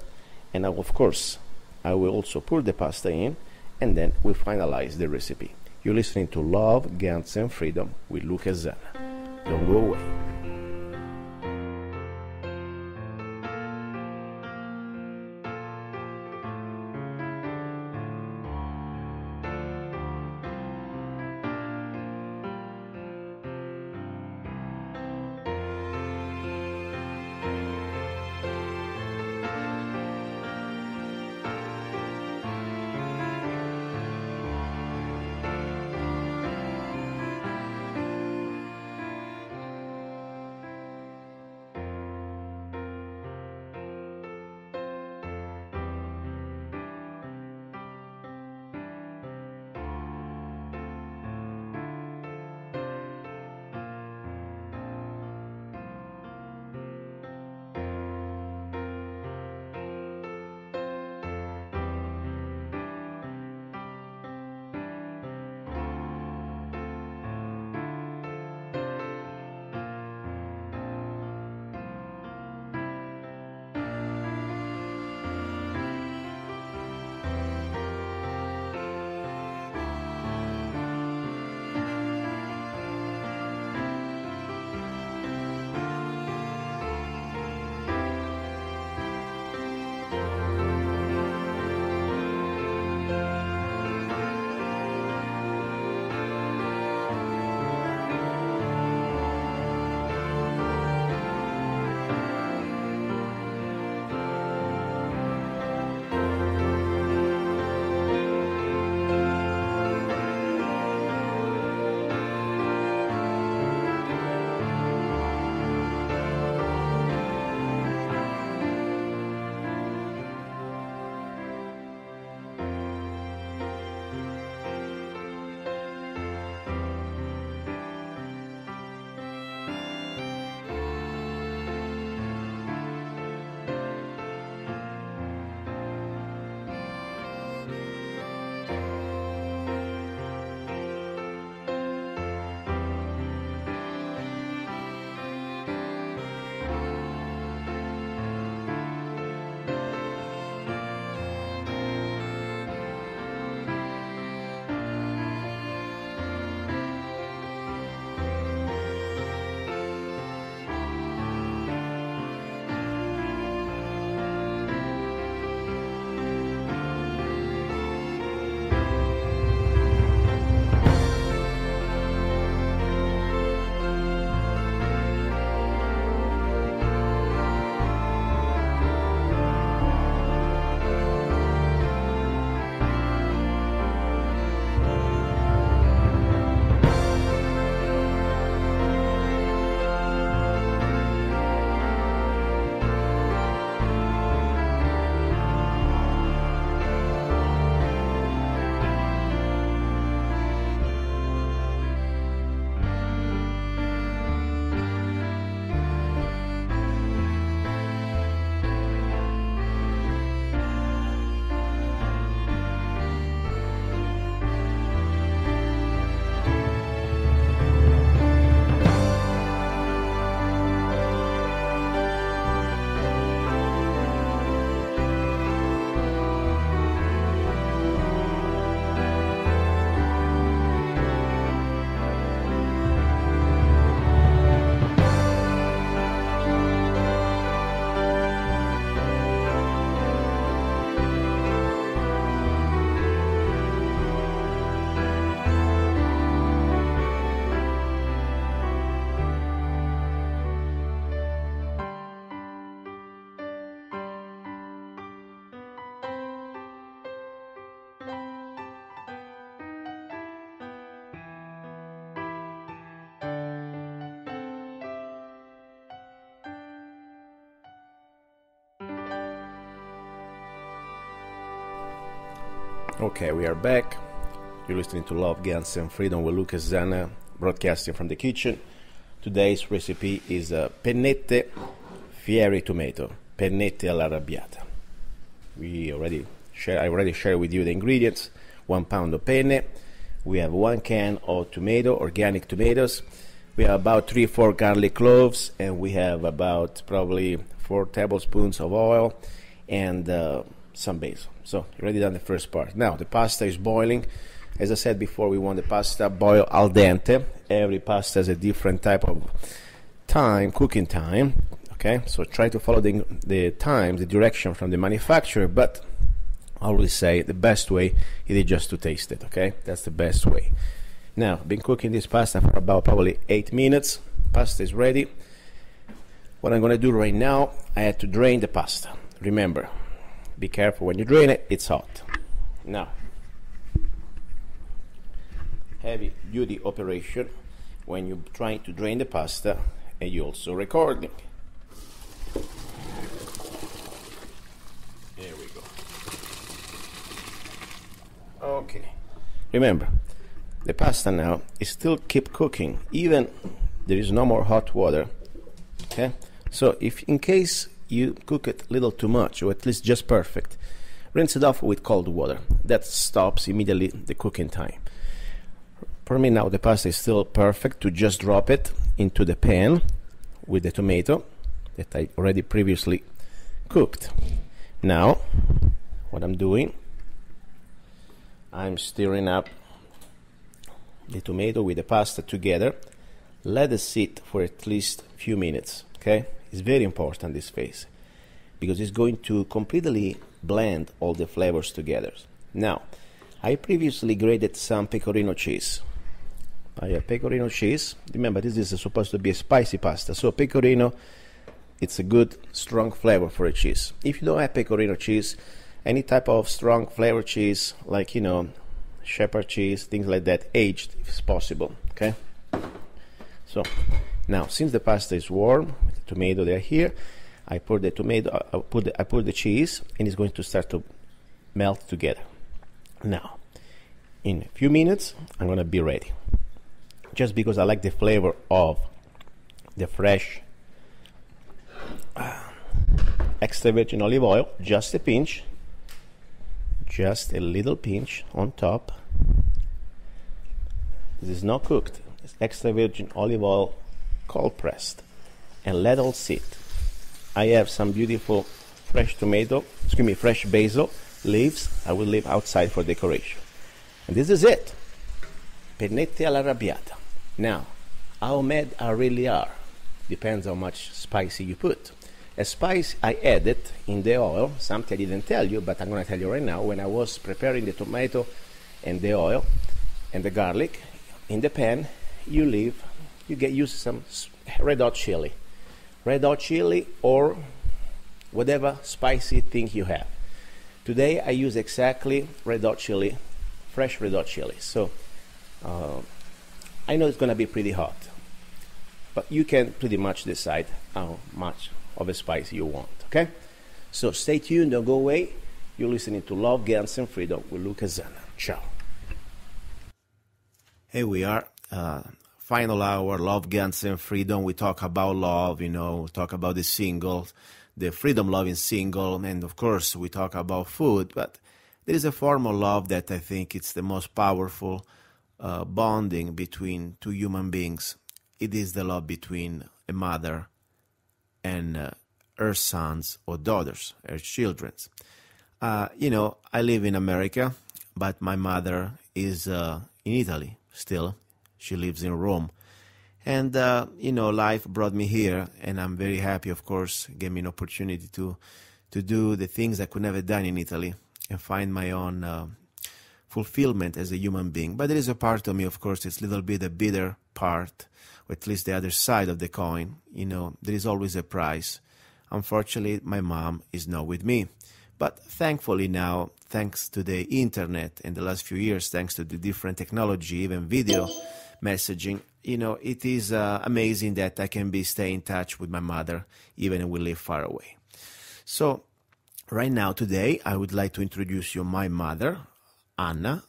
and of course I will also pour the pasta in, and then we finalize the recipe. You're listening to Love, Guns and Freedom with Luca Zanna. Don't go away. Okay, we are back. You're listening to Love, Guns, and Freedom with Luca Zanna, broadcasting from the kitchen. Today's recipe is a Penne Fiery tomato, pennette all'arrabbiata. I already shared with you the ingredients. 1 pound of penne. We have 1 can of tomato, organic tomatoes. We have about 3-4 garlic cloves, and we have about probably 4 tablespoons of oil and some basil. So, already done the first part. Now, the pasta is boiling. As I said before, we want the pasta boil al dente. Every pasta has a different type of cooking time. Okay, so try to follow the direction from the manufacturer, but I always say the best way is just to taste it. Okay, that's the best way. Now, I've been cooking this pasta for about probably 8 minutes. Pasta is ready. What I'm going to do right now, I had to drain the pasta. Remember, be careful when you drain it, it's hot. Now, heavy duty operation when you're trying to drain the pasta and you're also recording. There we go. Okay. Remember, the pasta now is still keep cooking, even there is no more hot water. Okay? So if in case you cook it a little too much, or at least just perfect, rinse it off with cold water. That stops immediately the cooking time. For me now the pasta is still perfect to just drop it into the pan with the tomato that I already previously cooked. Now, what I'm doing, I'm stirring up the tomato with the pasta together. Let it sit for at least a few minutes, okay? It's very important, this phase, because it's going to completely blend all the flavors together. Now, I previously grated some pecorino cheese. I have pecorino cheese. Remember, this is supposed to be a spicy pasta, so pecorino, it's a good, strong flavor for a cheese. If you don't have pecorino cheese, any type of strong flavor cheese, like, shepherd cheese, things like that, aged if it's possible, okay? So, now, since the pasta is warm, the tomato they're here, I pour the tomato, I pour the cheese, and it's going to start to melt together. Now, in a few minutes, I'm going to be ready. Just because I like the flavor of the fresh extra virgin olive oil, just a pinch, just a little pinch on top. This is not cooked. It's extra virgin olive oil, cold pressed, and let all sit. I have some beautiful fresh basil leaves. I will leave outside for decoration. And this is it. Pennette all'arrabbiata. Now, how mad I really are depends how much spicy you put. A spice I added in the oil, something I didn't tell you, but I'm going to tell you right now. When I was preparing the tomato and the oil and the garlic in the pan, you use some red hot chili or whatever spicy thing you have. Today I use exactly red hot chili, fresh red hot chili. So I know it's going to be pretty hot, but you can pretty much decide how much of a spice you want, okay? So stay tuned, don't go away. You're listening to Love, Guns, and Freedom with Luca Zanna. Ciao. Here we are, final hour, Love, Guns, and Freedom. We talk about love, we talk about the single, the freedom-loving single, and of course we talk about food, but there is a form of love that I think it's the most powerful bonding between two human beings. It is the love between a mother and her sons or daughters, her children. I live in America, but my mother is in Italy still. She lives in Rome. And, life brought me here, and I'm very happy, of course, gave me an opportunity to do the things I could never done in Italy and find my own fulfillment as a human being. But there is a part of me, of course, it's a little bit a bitter part, or at least the other side of the coin. There is always a price. Unfortunately, my mom is not with me. But thankfully now, thanks to the internet in the last few years, thanks to the different technology, even video messaging, it is amazing that I can stay in touch with my mother, even if we live far away. So right now, today, I would like to introduce you my mother. Anna,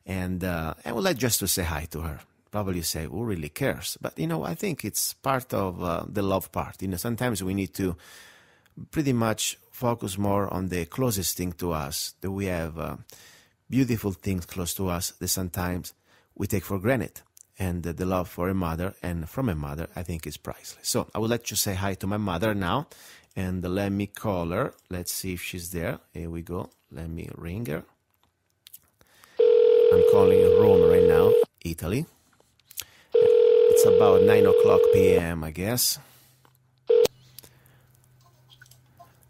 and I would like just to say hi to her. Probably say, who really cares? But, I think it's part of the love part. Sometimes we need to pretty much focus more on the closest thing to us, that we have beautiful things close to us that sometimes we take for granted. And the love for a mother and from a mother, I think, is priceless. So I would like to say hi to my mother now, and let me call her. Let's see if she's there. Here we go. Let me ring her. I'm calling Rome right now, Italy. It's about 9 o'clock p.m., I guess.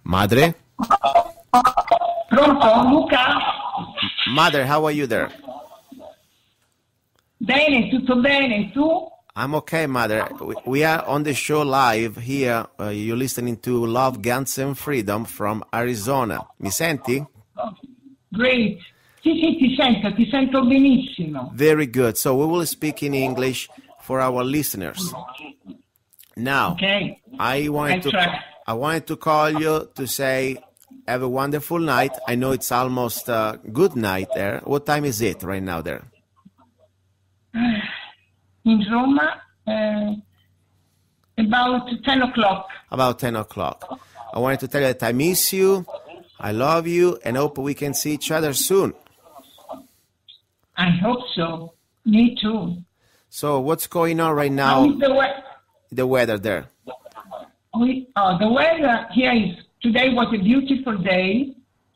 Madre? Pronto, Luca? Mother, how are you there? Bene, tutto bene, tu? I'm okay, Mother. We are on the show live here. You're listening to Love, Guns and Freedom from Arizona. Mi senti? Great. Sì, ti sento benissimo. Very good. So we will speak in English for our listeners. Now, okay. I wanted to call you to say have a wonderful night. I know it's almost good night there. What time is it right now there? In Roma, about 10 o'clock. About 10 o'clock. I wanted to tell you that I miss you, I love you, and hope we can see each other soon. I hope so. Me too. So what's going on right now? How is the weather there? The weather here is, today was a beautiful day,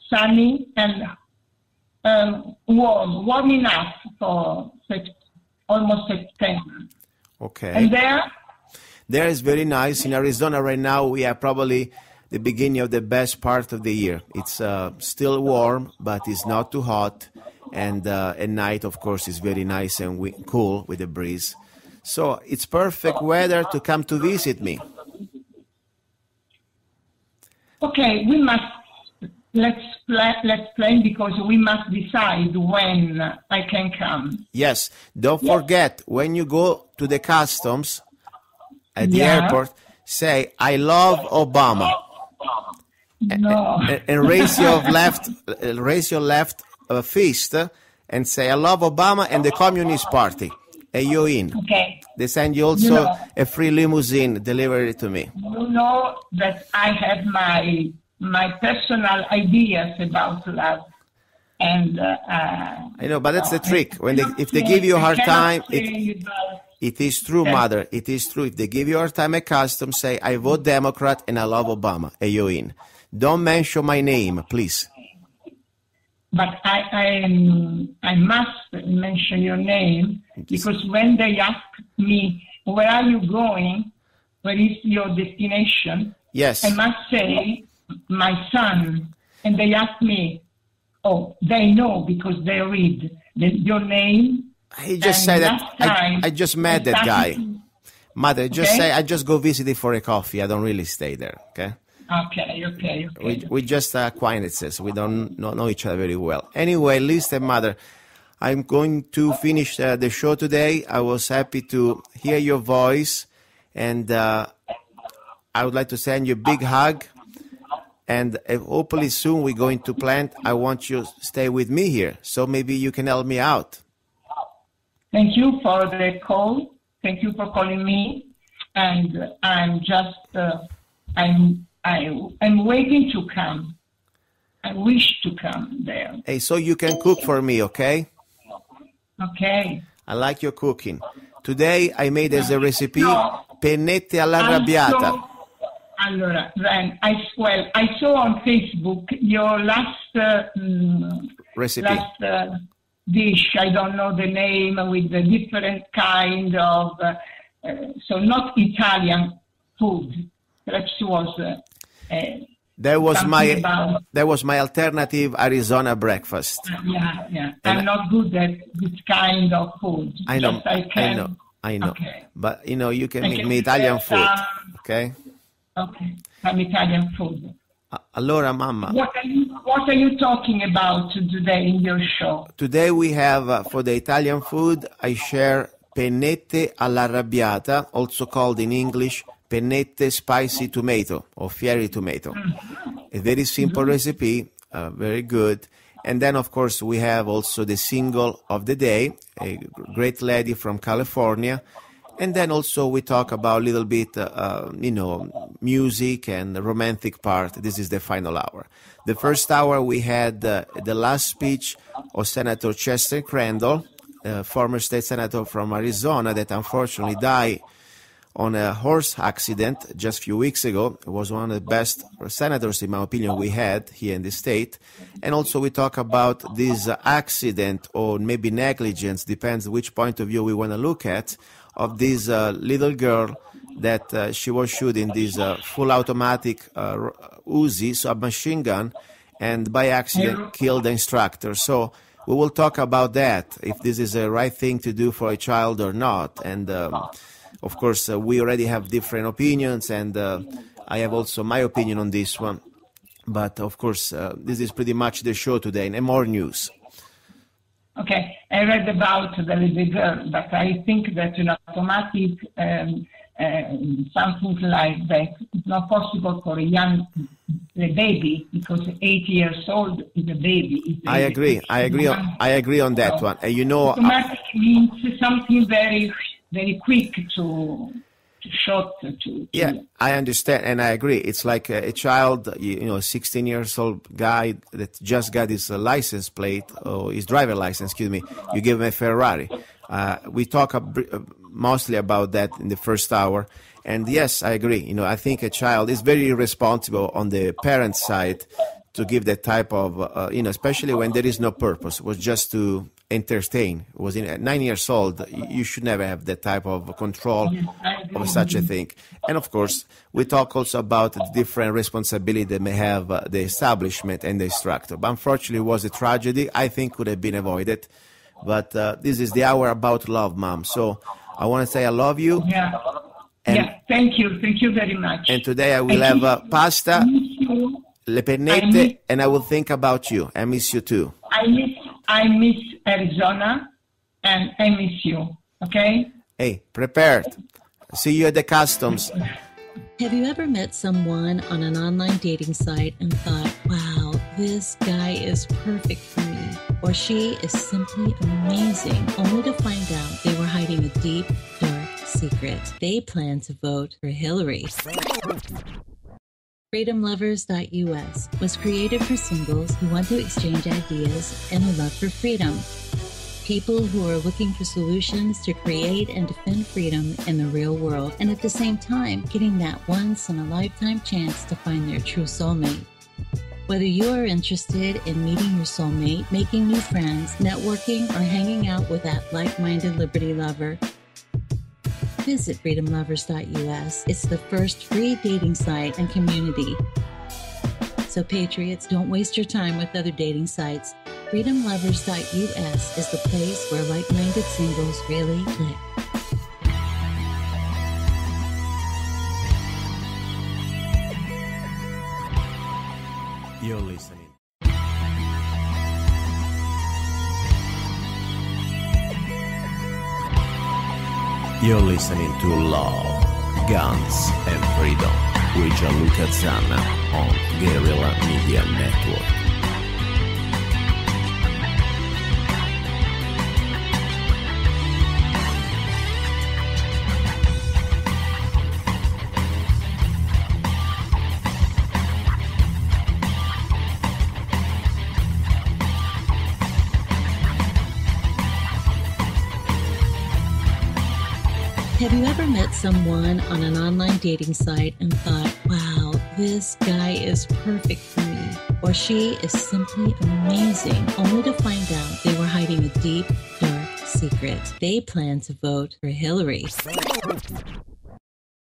sunny and warm enough for almost September. Okay. And there? There is very nice. In Arizona right now, we are probably the beginning of the best part of the year. It's still warm, but it's not too hot. And at night, of course, is very nice and cool with the breeze. So it's perfect weather to come to visit me. Okay, we must let's plan because we must decide when I can come. Yes, don't forget when you go to the customs at the airport, say I love Obama. No. And raise your left fist and say I love Obama and the Communist Party. And you're in. Okay. They send you also a free limousine delivered to me. You know that I have my personal ideas about love, and I know, but that's the trick. If they give you a hard time, it is true, Mother. It is true. If they give you a hard time at customs, say I vote Democrat and I love Obama, and you're in. Don't mention my name, please. But I must mention your name because when they ask me, where are you going? Where is your destination? Yes. I must say, my son. And they ask me, oh, they know because they read your name. I just said that I just met that guy. Mother, just say I just go visit it for a coffee. I don't really stay there, okay? Okay. We just acquaintances. We don't know each other very well. Anyway, listen, Mother, I'm going to finish the show today. I was happy to hear your voice, and I would like to send you a big hug. And hopefully soon we're going to plan. I want you to stay with me here, so maybe you can help me out. Thank you for the call. Thank you for calling me. And I'm just, I'm waiting to come. I wish to come there. Hey, so you can cook for me, okay? Okay. I like your cooking. Today I made as a recipe pennette all'arrabbiata. Allora, Ren, I saw on Facebook your last recipe. Last dish. I don't know the name, with the different kind of, so not Italian food. Perhaps was. That was my alternative Arizona breakfast. Yeah. I'm not good at this kind of food. I know. Okay. But you can make me Italian food, okay? Okay, some Italian food. Allora, Mamma. What are you talking about today in your show? Today we have, for the Italian food, I share pennette all'arrabbiata, also called in English pennette spicy tomato or fiery tomato. A very simple recipe, very good. And then, of course, we have also the single of the day, a great lady from California. And then also we talk about a little bit, music and the romantic part. This is the final hour. The first hour we had the last speech of Senator Chester Crandell, former state senator from Arizona that unfortunately died on a horse accident just a few weeks ago. It was one of the best senators, in my opinion, we had here in the state. And also we talk about this accident or maybe negligence, depends which point of view we want to look at, of this little girl that she was shooting this full automatic UZI, so a machine gun, and by accident killed the instructor. So we will talk about that, if this is the right thing to do for a child or not. And of course, we already have different opinions, and I have also my opinion on this one. But of course, this is pretty much the show today, and more news. Okay, I read about the little girl, but I think that an automatic something like that is not possible for a baby, because 8 years old is a baby. I agree on that one. And automatic means something very, very quick to shot to. Yeah, I understand, and I agree. It's like a child, 16 years old guy that just got his license plate, or his driver license, excuse me. You give him a Ferrari. We talk mostly about that in the first hour. And yes, I agree. I think a child is very irresponsible on the parent side to give that type of, especially when there is no purpose. It was just to entertain. It was at 9 years old. You should never have that type of control of such a thing. And of course, we talk also about the different responsibility that may have the establishment and the instructor. But unfortunately, it was a tragedy. I think could have been avoided. But this is the hour about love, Mom. So I want to say I love you. Yeah. Thank you. Thank you very much. And today I will have pasta, le pennette, and I will think about you. I miss you too. I miss Arizona, and I miss you. Okay? Hey, prepared. See you at the customs. Have you ever met someone on an online dating site and thought, wow, this guy is perfect for me, or she is simply amazing, only to find out they were hiding a deep, dark secret? They plan to vote for Hillary. FreedomLovers.us was created for singles who want to exchange ideas and who love for freedom. People who are looking for solutions to create and defend freedom in the real world, and at the same time getting that once-in-a-lifetime chance to find their true soulmate. Whether you are interested in meeting your soulmate, making new friends, networking, or hanging out with that like-minded liberty lover, visit FreedomLovers.us. It's the first free dating site and community. So patriots, don't waste your time with other dating sites. FreedomLovers.us is the place where like-minded singles really click. You're listening. You're listening to Love, Guns, and Freedom with Luca Zanna on Guerrilla Media Network. Have you ever met someone on an online dating site and thought, wow, this guy is perfect for me, or she is simply amazing, only to find out they were hiding a deep, dark secret? They plan to vote for Hillary.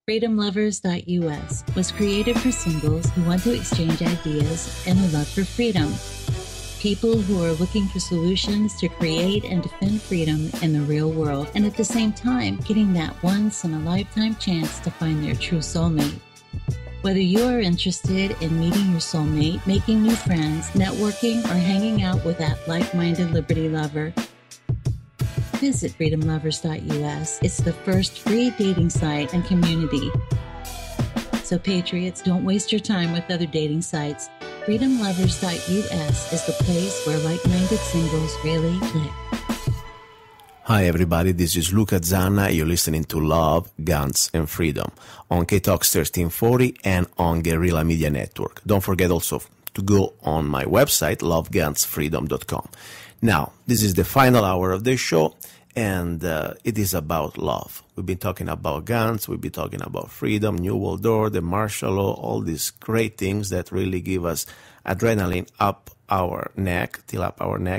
FreedomLovers.us was created for singles who want to exchange ideas and who love for freedom. People who are looking for solutions to create and defend freedom in the real world, and at the same time getting that once-in-a-lifetime chance to find their true soulmate. Whether you are interested in meeting your soulmate, making new friends, networking, or hanging out with that like-minded liberty lover, visit FreedomLovers.us. It's the first free dating site and community. So patriots, don't waste your time with other dating sites. FreedomLovers.us is the place where like-minded singles really click. Hi everybody, this is Luca Zanna. You're listening to Love, Guns, and Freedom on K-Talks 1340 and on Guerrilla Media Network. Don't forget also to go on my website, lovegunsfreedom.com. Now, this is the final hour of the show, and it is about love. We've been talking about guns, we've been talking about freedom, New World Order, martial law, all these great things that really give us adrenaline up our neck,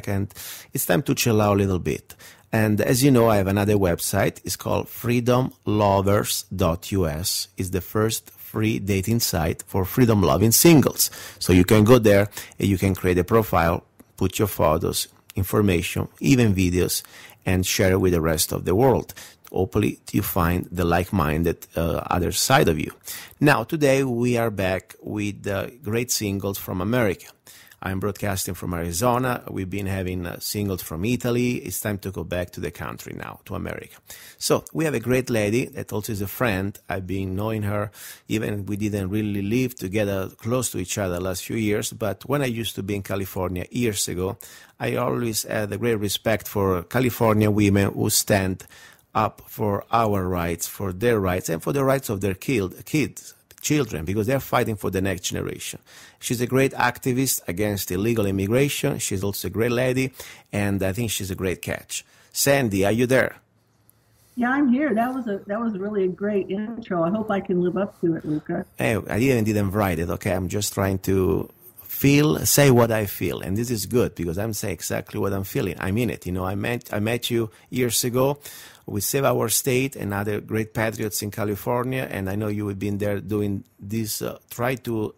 and it's time to chill out a little bit. And as you know, I have another website. It's called freedomlovers.us. It's the first free dating site for freedom-loving singles. So you can go there and you can create a profile, put your photos, information, even videos, and share it with the rest of the world. Hopefully you find the like-minded other side of you. Now, today we are back with great singles from America. I'm broadcasting from Arizona. We've been having singles from Italy. It's time to go back to the country now, to America. So we have a great lady that also is a friend. I've been knowing her, even we didn't really live together close to each other the last few years. But when I used to be in California years ago, I always had a great respect for California women who stand up for our rights, for their rights, and for the rights of their children, because they're fighting for the next generation. She's a great activist against illegal immigration. She's also a great lady, and I think she's a great catch. Sandy, are you there? Yeah, I'm here. That was really a great intro. I hope I can live up to it, Luca. Hey, I didn't write it, okay? I'm just trying to say what I feel, and this is good because I'm saying exactly what I'm feeling. I mean it. You know, I met you years ago. We Save Our State and other great patriots in California, and I know you have been there doing this, try to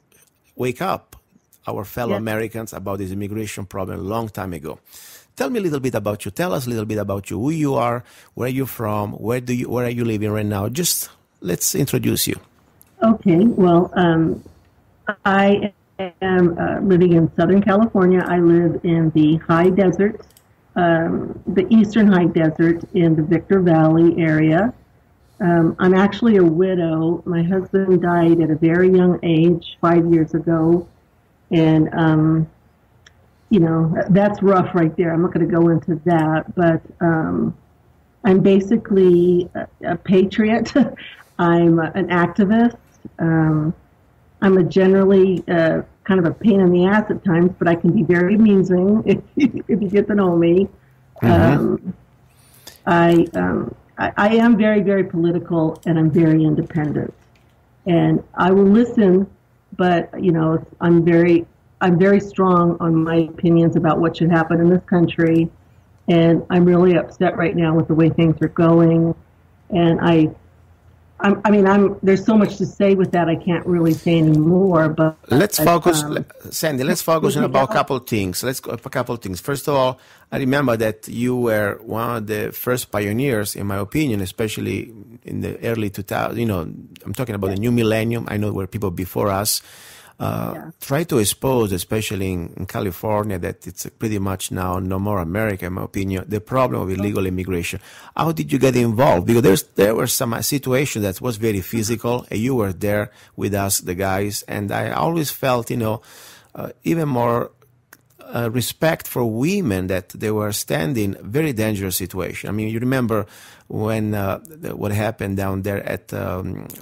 wake up our fellow Americans about this immigration problem a long time ago. Tell me a little bit about you. Tell us a little bit about you, who you are, where you're from, where are you living right now? Just let's introduce you. Okay, well, I am living in Southern California. I live in the high desert, the eastern high desert in the Victor Valley area. I'm actually a widow. My husband died at a very young age, 5 years ago. And, you know, that's rough right there. I'm not going to go into that. But I'm basically a patriot. I'm an activist. I'm a generally kind of a pain in the ass at times, but I can be very amusing if you get to know me. Mm-hmm. I am very, very political, and I'm very independent. And I will listen, but you know, I'm very strong on my opinions about what should happen in this country, and I'm really upset right now with the way things are going. And there's so much to say with that, I can't really say any more, but let's focus, Sandy, let's focus on about a couple of things. First of all, I remember that you were one of the first pioneers, in my opinion, especially in the early 2000s, you know, I'm talking about the new millennium. I know there were people before us, try to expose, especially in California, that it's pretty much now no more America, in my opinion, the problem of illegal immigration. How did you get involved? Because there were some situations that was very physical, and you were there with us, the guys, and I always felt, you know, even more respect for women, that they were standing very dangerous situation. I mean, you remember when what happened down there at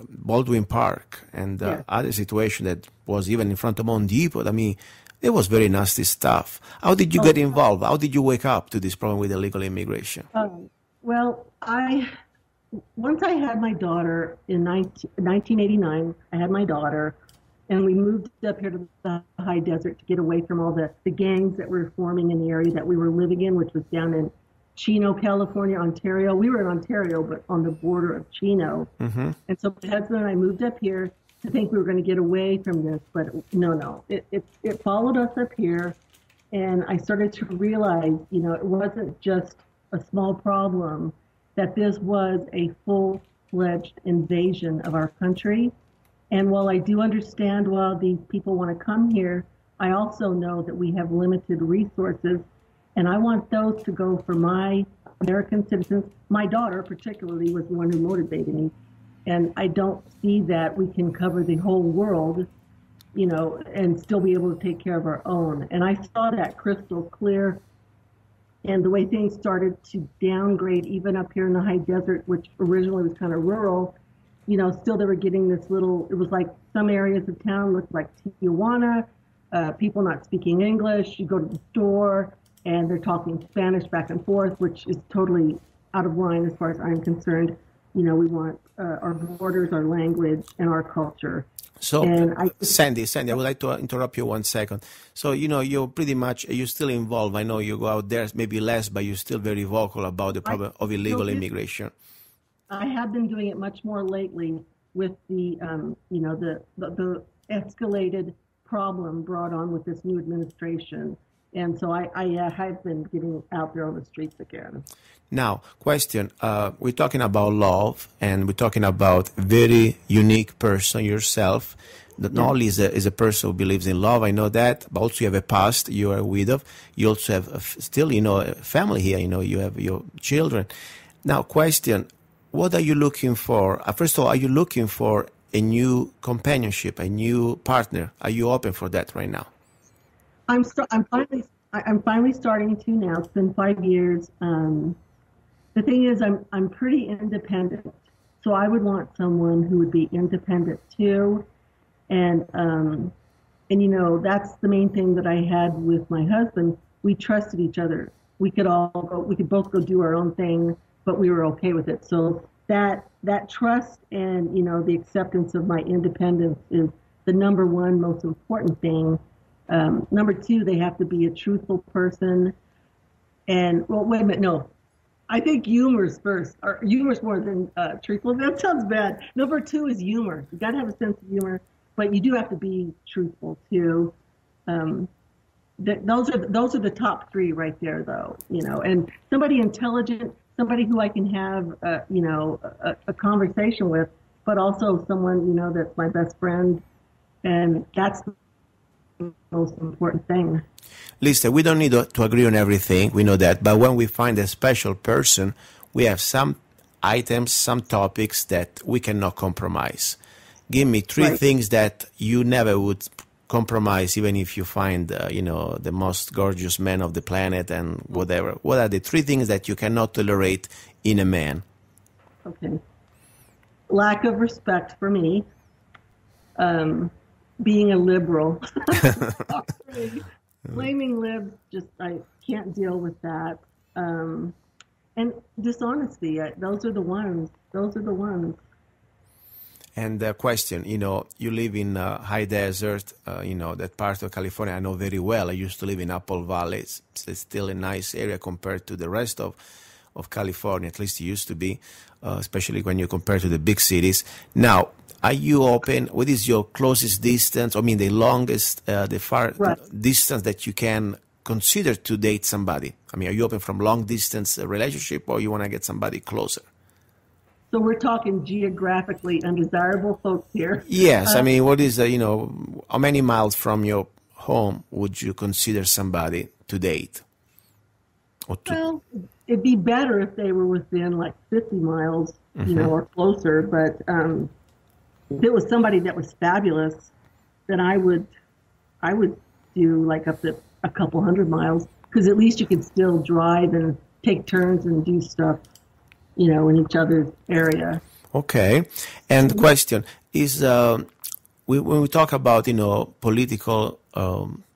Baldwin Park, and other situation that was even in front of Home Depot. I mean, it was very nasty stuff. How did you get involved? How did you wake up to this problem with illegal immigration? Well, once I had my daughter in 1989, I had my daughter, and we moved up here to the high desert to get away from all the gangs that were forming in the area that we were living in, which was down in Chino, California, Ontario. We were in Ontario, but on the border of Chino. Mm-hmm. And so my husband and I moved up here to think we were going to get away from this, but no. It followed us up here, and I started to realize, you know, it wasn't just a small problem, that this was a full-fledged invasion of our country. And while I do understand why these people want to come here, I also know that we have limited resources, and I want those to go for my American citizens. My daughter particularly was the one who motivated me And I don't see that we can cover the whole world, you know, and still be able to take care of our own. And I saw that crystal clear. And the way things started to downgrade, even up here in the high desert, which originally was kind of rural, you know, still they were getting this little, it was like some areas of town looked like Tijuana, people not speaking English. You go to the store and they're talking Spanish back and forth, which is totally out of line as far as I'm concerned. You know, we want our borders, our language, and our culture. So, Sandy, I would like to interrupt you 1 second. So, you know, you're still involved. I know you go out there, maybe less, but you're still very vocal about the problem of illegal immigration. I have been doing it much more lately with the, you know, the escalated problem brought on with this new administration. And so I have been getting out there on the streets again. Now, question, we're talking about love, and we're talking about very unique person, yourself, that not only is a person who believes in love, I know that, but also you have a past, you are a widow, you also have still, you know, a family here, you know, you have your children. Now, question, what are you looking for? First of all, are you looking for a new companionship, a new partner? Are you open for that right now? I'm finally starting to now. It's been 5 years. The thing is, I'm pretty independent, so I would want someone who would be independent too, and you know, that's the main thing that I had with my husband. We trusted each other. We could both go do our own thing, but we were okay with it. So that trust and, you know, the acceptance of my independence is the number one most important thing. Number two, they have to be a truthful person. And, well, wait a minute, no. I think humor's first. Or humor's more than truthful. That sounds bad. Number two is humor. You got to have a sense of humor, but you do have to be truthful too. Those are the top three right there, though. You know, and somebody intelligent, somebody who I can have, you know, a conversation with, but also someone, you know, that's my best friend, and that's the most important thing. Listen, we don't need to agree on everything, we know that, but when we find a special person, we have some items, some topics that we cannot compromise. Give me three things that you never would compromise, even if you find, you know, the most gorgeous man of the planet and whatever. What are the three things that you cannot tolerate in a man? Okay. Lack of respect for me. Being a liberal. Blaming libs, just I can't deal with that. And dishonesty, those are the ones. And the question, you know, you live in high desert, you know, that part of California I know very well. I used to live in Apple Valley. It's still a nice area compared to the rest of California, at least it used to be, especially when you compare to the big cities. Now, are you open? What is your closest distance? I mean, the longest, the far distance that you can consider to date somebody? I mean, are you open from long distance relationship, or you want to get somebody closer? So we're talking geographically undesirable folks here. Yes, I mean, what is, you know, how many miles from your home would you consider somebody to date? Well, it'd be better if they were within like 50 miles, you know, or closer, but if it was somebody that was fabulous, then I would do like up to a couple hundred miles, because at least you could still drive and take turns and do stuff, you know, in each other's area. Okay. And the question is, when we talk about, you know, political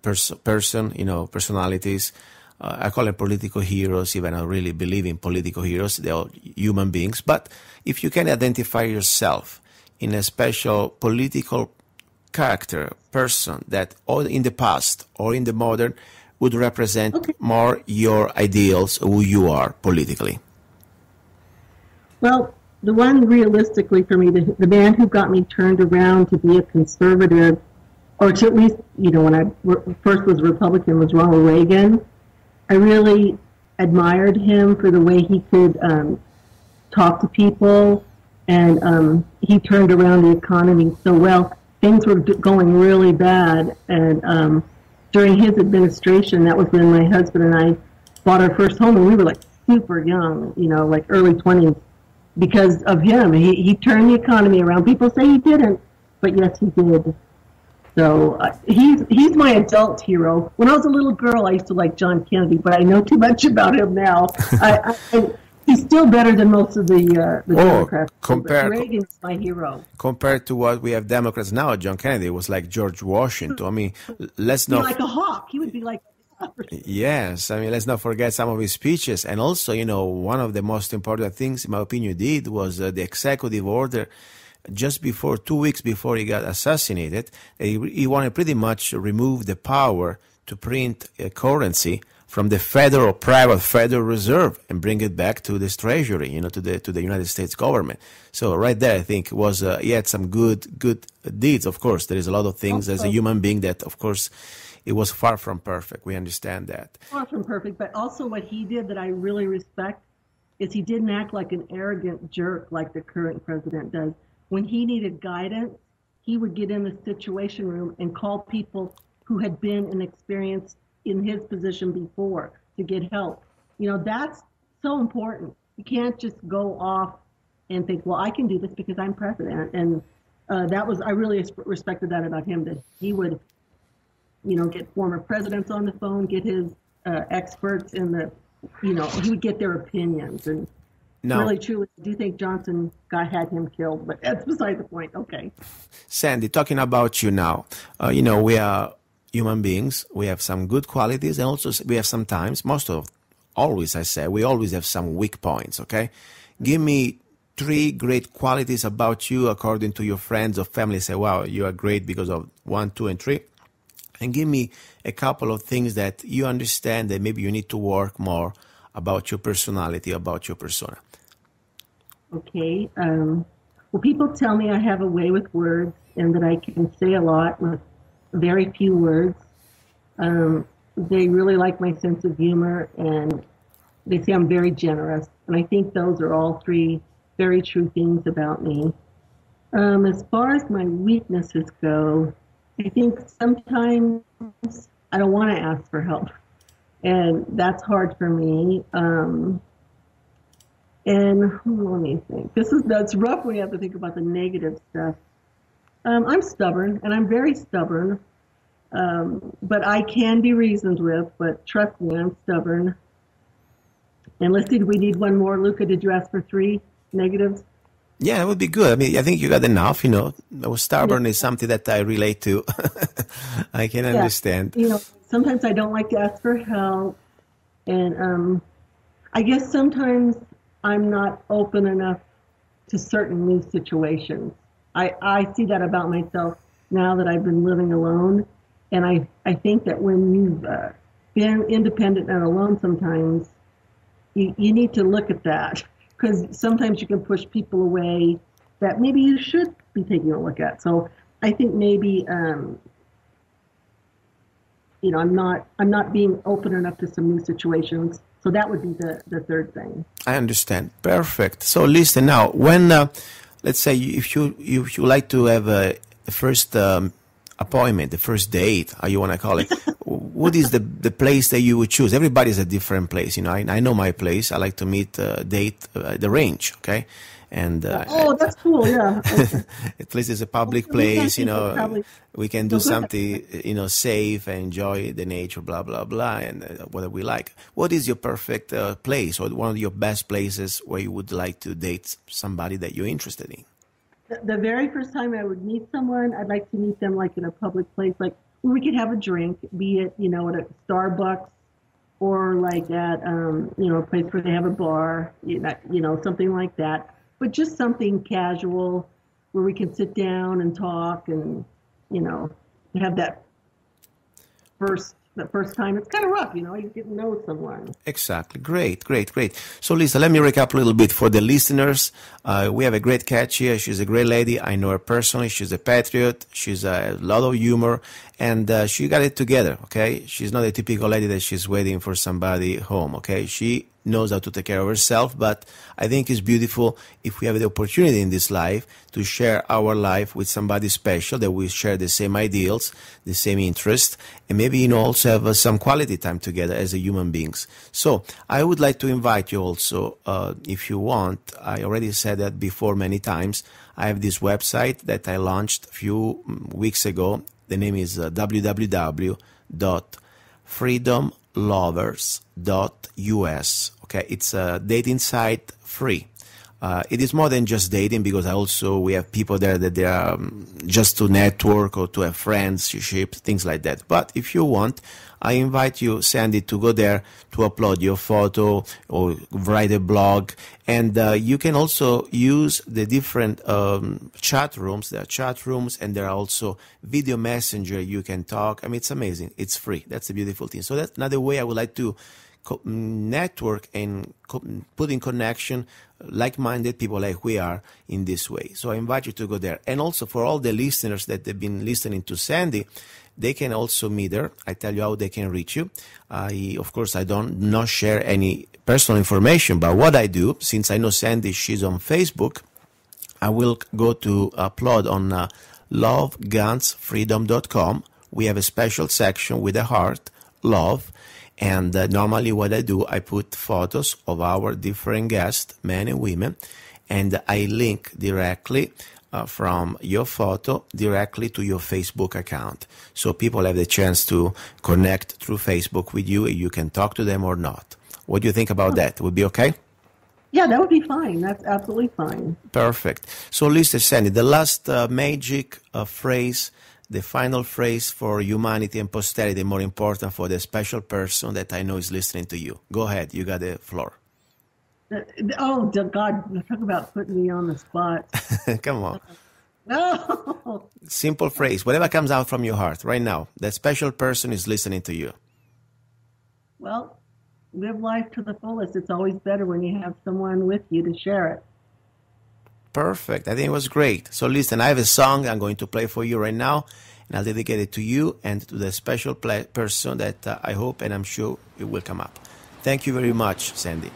person, you know, personalities, I call them political heroes, even I really believe in political heroes. They're all human beings. But if you can identify yourself in a special political character, person that or in the past or in the modern would represent more your ideals, who you are politically. Well, the one realistically for me, the man who got me turned around to be a conservative, or to at least, you know, when I first was a Republican, was Ronald Reagan. I really admired him for the way he could talk to people, and he turned around the economy so well. Things were going really bad, and during his administration, that was when my husband and I bought our first home, and we were like super young, you know, like early 20s. because of him. He turned the economy around. People say he didn't, but yes, he did. So he's my adult hero. When I was a little girl, I used to like John Kennedy, but I know too much about him now. He's still better than most of the Democrats. Reagan's my hero. Compared to what we have Democrats now, John Kennedy was like George Washington. I mean, let's not... like a hawk. He would be like... Yes, I mean, let's not forget some of his speeches. And also, you know, one of the most important things, in my opinion, he did was the executive order just before, 2 weeks before he got assassinated. He wanted pretty much to remove the power to print a currency from the federal, private Federal Reserve and bring it back to this treasury, you know, to the United States government. So right there, I think was he had some good deeds. Of course, there is a lot of things as a human being that, of course, it was far from perfect. We understand that. Far from perfect, but also what he did that I really respect is he didn't act like an arrogant jerk like the current president does. When he needed guidance, he would get in the situation room and call people who had been and experienced in his position before to get help. You know, that's so important. You can't just go off and think, well, I can do this because I'm president. And I really respected that about him, that he would, you know, get former presidents on the phone, get his experts in the, you know, he would get their opinions. And really, truly, I do think Johnson had him killed, but that's beside the point. Okay. Sandy, talking about you now, you know, we are human beings. We have some good qualities, and also we have sometimes, always I say, we always have some weak points, okay? Give me 3 great qualities about you according to your friends or family. Say, wow, you are great because of 1, 2, and 3. And give me a couple of things that you understand that maybe you need to work more about your personality, about your persona. Okay. Well, people tell me I have a way with words and that I can say a lot with very few words. They really like my sense of humor, and they say I'm very generous. And I think those are all 3 very true things about me. As far as my weaknesses go, I think sometimes I don't want to ask for help, and that's hard for me. And let me think. That's rough when you have to think about the negative stuff. I'm stubborn, and I'm very stubborn, but I can be reasoned with. But trust me, I'm stubborn. And let's see, do we need one more? Luca, did you ask for 3 negatives? Yeah, that would be good. I mean, I think you got enough, you know. Stubborn is something that I relate to. I can understand. You know, sometimes I don't like to ask for help. And I guess sometimes I'm not open enough to certain new situations. I see that about myself now that I've been living alone. And I think that when you've been independent and alone sometimes, you need to look at that. Because sometimes you can push people away that maybe you should be taking a look at. So I think maybe, you know, I'm not being open enough to some new situations. So that would be the 3rd thing. I understand. Perfect. So listen now, when, let's say if you like to have the first appointment, the first date, how you want to call it, what is the place that you would choose? Everybody's a different place. You know, I know my place. I like to meet, date the range, okay? And that's cool, yeah. Okay. At least it's a public place, you know. We can do something, you know, safe and enjoy the nature, blah, blah, blah, and whatever we like. What is your perfect place or one of your best places where you would like to date somebody that you're interested in? The very first time I would meet someone, I'd like to meet them like in a public place, like where we could have a drink, be it, you know, at a Starbucks or like at, you know, a place where they have a bar, you know, something like that. But just something casual where we can sit down and talk and, you know, have that first time. It's kind of rough, you know, you get to know someone. Exactly. Great. So, Lisa, let me recap a little bit for the listeners. We have a great catch here. She's a great lady. I know her personally. She's a patriot. She's a lot of humor, and she got it together, okay? She's not a typical lady that she's waiting for somebody home, okay? She knows how to take care of herself, but I think it's beautiful if we have the opportunity in this life to share our life with somebody special, that we share the same ideals, the same interests, and maybe, also have some quality time together as a human beings. So I would like to invite you also, if you want, I already said that before many times, I have this website that I launched a few weeks ago. The name is www.freedomlovers.us. Okay, it's a dating site free. It is more than just dating, because we have people there that they are just to network or to have friendship, things like that. But if you want, I invite you, Sandy, to go there to upload your photo or write a blog. And you can also use the different chat rooms. There are chat rooms, and there are also video messenger. You can talk. I mean, it's amazing. It's free. That's a beautiful thing. So that's another way I would like to network and put in connection like-minded people like we are in this way. So I invite you to go there. And also for all the listeners that have been listening to Sandy, they can also meet her. I tell you how they can reach you. Of course, I don't not share any personal information, but what I do, since I know Sandy, she's on Facebook, I will go to upload on lovegunsfreedom.com. We have a special section with a heart, love. And normally what I do, I put photos of our different guests, men and women, and I link directly from your photo directly to your Facebook account. So people have the chance to connect through Facebook with you, and you can talk to them or not. What do you think about that? Would be okay? Yeah, that would be fine. That's absolutely fine. Perfect. So listen, Sandy, the last magic phrase, the final phrase for humanity and posterity, more important for the special person that I know is listening to you. Go ahead. You got the floor. Oh, God, talk about putting me on the spot. Come on. No. Simple phrase. Whatever comes out from your heart right now. That special person is listening to you. Well, live life to the fullest. It's always better when you have someone with you to share it. Perfect. I think it was great. So listen, I have a song I'm going to play for you right now, and I'll dedicate it to you and to the special person that I hope and I'm sure it will come up. Thank you very much, Sandy.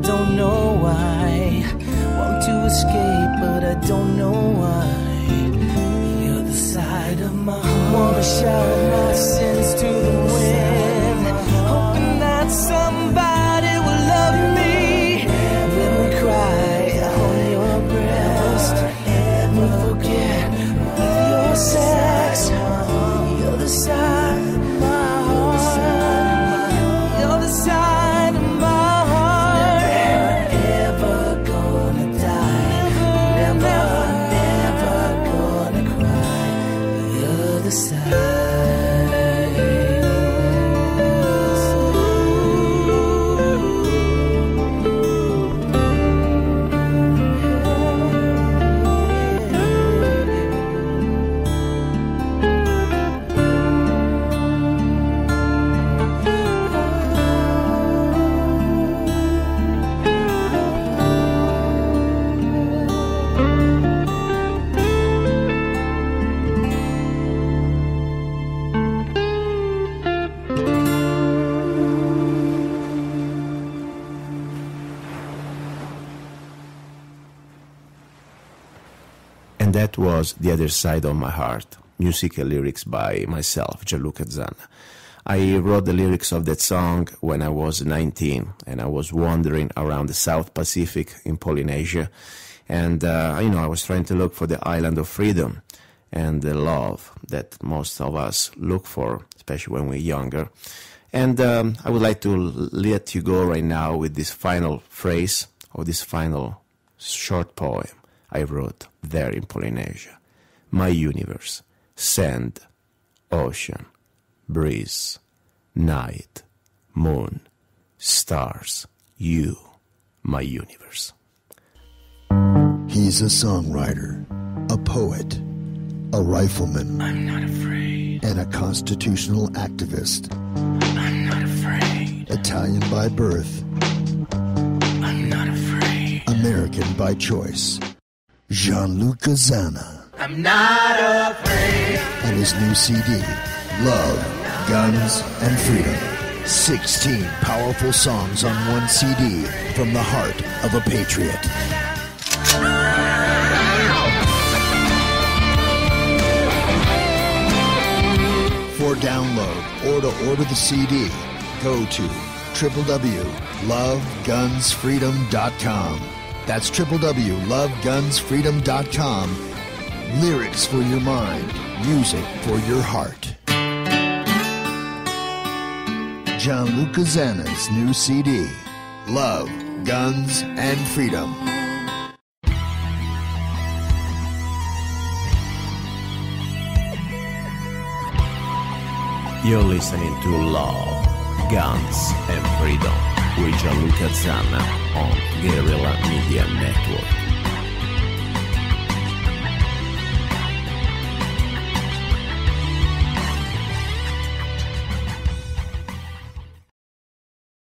don't know why. Want to escape, but I don't know why. And that was The Other Side of My Heart, music and lyrics by myself, Gianluca Zanna. I wrote the lyrics of that song when I was 19, and I was wandering around the South Pacific in Polynesia. And, I was trying to look for the island of freedom and the love that most of us look for, especially when we're younger. And I would like to let you go right now with this final phrase, or this final short poem I wrote there in Polynesia. My universe, sand, ocean, breeze, night, moon, stars, you, my universe. He's a songwriter, a poet, a rifleman. I'm not afraid. And a constitutional activist. I'm not afraid. Italian by birth. I'm not afraid. American by choice. Gianluca Zanna. I'm not afraid. And his new CD, Love, Guns, and Freedom. 16 powerful songs on one CD from the heart of a patriot. For download or to order the CD, go to www.lovegunsfreedom.com. That's www.lovegunsfreedom.com. Lyrics for your mind, music for your heart. Gianluca Zanna's new CD, Love, Guns, and Freedom. You're listening to Love, Guns, and Freedom with Gianluca Zanna on Guerrilla Media Network.